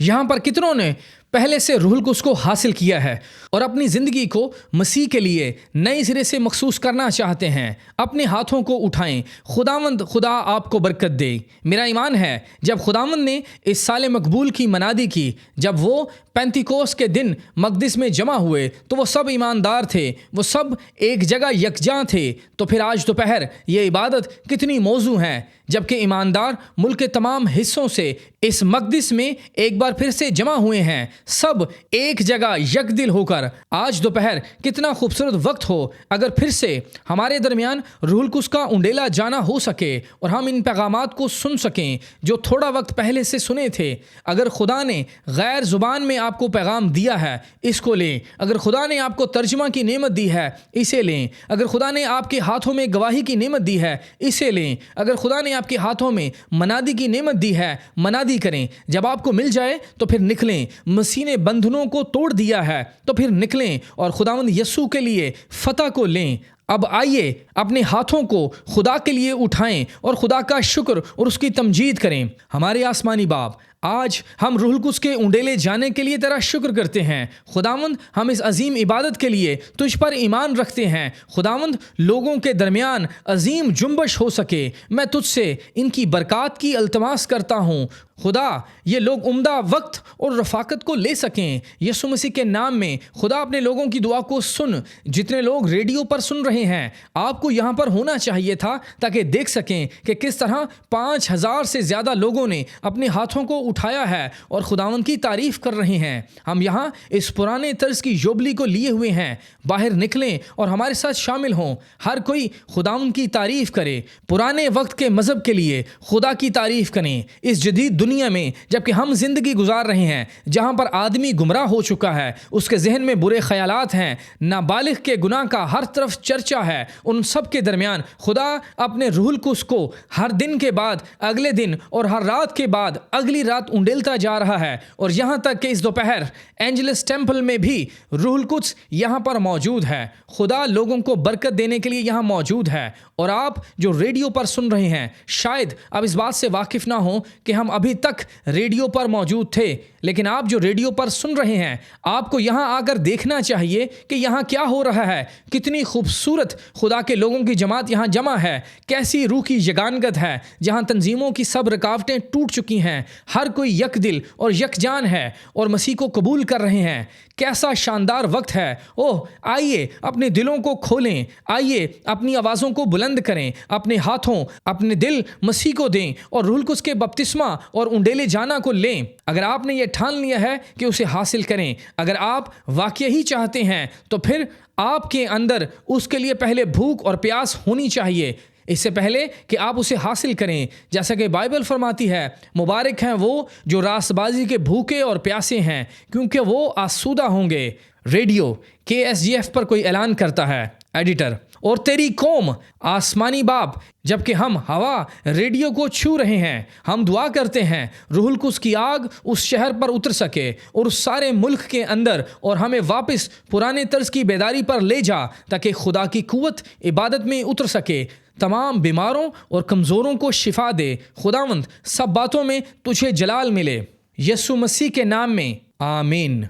یہاں پر کتنوں نے پہلے سے روح القدس کو حاصل کیا ہے اور اپنی زندگی کو مسیح کے لیے نئے سرے سے مخصوص کرنا چاہتے ہیں؟ اپنے ہاتھوں کو اٹھائیں۔ خداوند خدا آپ کو برکت دے۔ میرا ایمان ہے جب خداوند نے اس سال مقبول کی منادی کی، جب وہ پینتیکوس کے دن مقدس میں جمع ہوئے تو وہ سب ایماندار تھے، وہ سب ایک جگہ یکجاں تھے۔ تو پھر آج دوپہر یہ عبادت کتنی موزوں ہے، جبکہ ایماندار ملک کے تمام حصوں سے اس مقدس میں ایک بار پھر سے جمع ہوئے ہیں، سب ایک جگہ یک دل ہو کر۔ آج دوپہر کتنا خوبصورت وقت ہو اگر پھر سے ہمارے درمیان روح القدس کا انڈیلا جانا ہو سکے اور ہم ان پیغامات کو سن سکیں جو تھوڑا وقت پہلے سے سنے تھے۔ اگر خدا نے غیر زبان میں آپ کو پیغام دیا ہے، اس کو لیں۔ اگر خدا نے آپ کو ترجمہ کی نعمت دی ہے، اسے لیں۔ اگر خدا نے آپ کے ہاتھوں میں گواہی کی نعمت دی ہے، اسے لیں۔ اگر خدا نے آپ کے ہاتھوں میں منادی کی نعمت دی ہے، منادی کریں۔ جب آپ کو مل جائے تو پھر نکلیں۔ مسیح نے بندھنوں کو توڑ دیا ہے تو پھر نکلیں اور خداوند یسوع کے لیے فتح کو لیں۔ اب آئیے اپنے ہاتھوں کو خدا کے لیے اٹھائیں اور خدا کا شکر اور اس کی تمجید کریں۔ ہمارے آسمانی باپ، آج ہم روح القدس کے انڈیلے جانے کے لیے تیرا شکر کرتے ہیں۔ خداوند، ہم اس عظیم عبادت کے لیے تجھ پر ایمان رکھتے ہیں۔ خداوند، لوگوں کے درمیان عظیم جنبش ہو سکے، میں تجھ سے ان کی برکات کی التماس کرتا ہوں۔ خدا، یہ لوگ عمدہ وقت اور رفاقت کو لے سکیں۔ یسوع مسیح کے نام میں خدا اپنے لوگوں کی دعا کو سن۔ جتنے لوگ ریڈیو پر سن رہے ہیں، آپ کو یہاں پر ہونا چاہیے تھا تاکہ دیکھ سکیں کہ کس طرح 5000 سے زیادہ لوگوں نے اپنے ہاتھوں کو اٹھایا ہے اور خداوند کی تعریف کر رہے ہیں۔ ہم یہاں اس پرانے طرز کی یوبلی کو لیے ہوئے ہیں۔ باہر نکلیں اور ہمارے ساتھ شامل ہوں۔ ہر کوئی خداوند کی تعریف کرے۔ پرانے وقت کے مذہب کے لیے خدا کی تعریف کریں۔ اس جدید دنیا میں جبکہ ہم زندگی گزار رہے ہیں جہاں پر آدمی گمراہ ہو چکا ہے، اس کے ذہن میں برے خیالات ہیں، نابالغ کے گناہ کا ہر طرف چرچا ہے، ان سب کے درمیان خدا اپنے روح القدس کو ہر دن کے بعد اگلے دن اور ہر رات کے بعد اگلی رات انڈیلتا جا رہا ہے، اور یہاں تک کہ اس دوپہر اینجلس ٹیمپل میں بھی روح القدس یہاں پر موجود ہے۔ خدا لوگوں کو برکت دینے کے لیے یہاں موجود ہے، اور آپ جو ریڈیو پر سن رہے ہیں شاید اب اس بات سے واقف نہ ہوں کہ ہم ابھی تک ریڈیو پر موجود تھے، لیکن آپ جو ریڈیو پر سن رہے ہیں، آپ کو یہاں آ کر دیکھنا چاہیے کہ یہاں کیا ہو رہا ہے۔ کتنی خوبصورت خدا کے لوگوں کی جماعت یہاں جمع ہے، کیسی روح کی یگانگت ہے، جہاں تنظیموں کی سب رکاوٹیں ٹوٹ چکی ہیں، ہر کوئی یک دل اور یک جان ہے اور مسیح کو قبول کر رہے ہیں۔ کیسا شاندار وقت ہے۔ اوہ، آئیے اپنے دلوں کو کھولیں، آئیے اپنی آوازوں کو بلند کریں، اپنے ہاتھوں، اپنے دل مسیح کو دیں اور روح القدس کے بپتسمہ اور انڈیلے جانا کو لیں۔ اگر آپ نے یہ ٹھان لیا ہے کہ اسے حاصل کریں، اگر آپ واقعی ہی چاہتے ہیں، تو پھر آپ کے اندر اس کے لیے پہلے بھوک اور پیاس ہونی چاہیے، اس سے پہلے کہ آپ اسے حاصل کریں۔ جیسا کہ بائبل فرماتی ہے، مبارک ہیں وہ جو راست بازی کے بھوکے اور پیاسے ہیں، کیونکہ وہ آسودہ ہوں گے۔ ریڈیو KSGF پر کوئی اعلان کرتا ہے، ایڈیٹر: اور تیری قوم، آسمانی باپ، جبکہ ہم ہوا ریڈیو کو چھو رہے ہیں، ہم دعا کرتے ہیں روح القدس کی آگ اس شہر پر اتر سکے اور اس سارے ملک کے اندر، اور ہمیں واپس پرانے طرز کی بیداری پر لے جا تاکہ خدا کی قوت عبادت میں اتر سکے، تمام بیماروں اور کمزوروں کو شفا دے۔ خداوند، سب باتوں میں تجھے جلال ملے، یسوع مسیح کے نام میں، آمین۔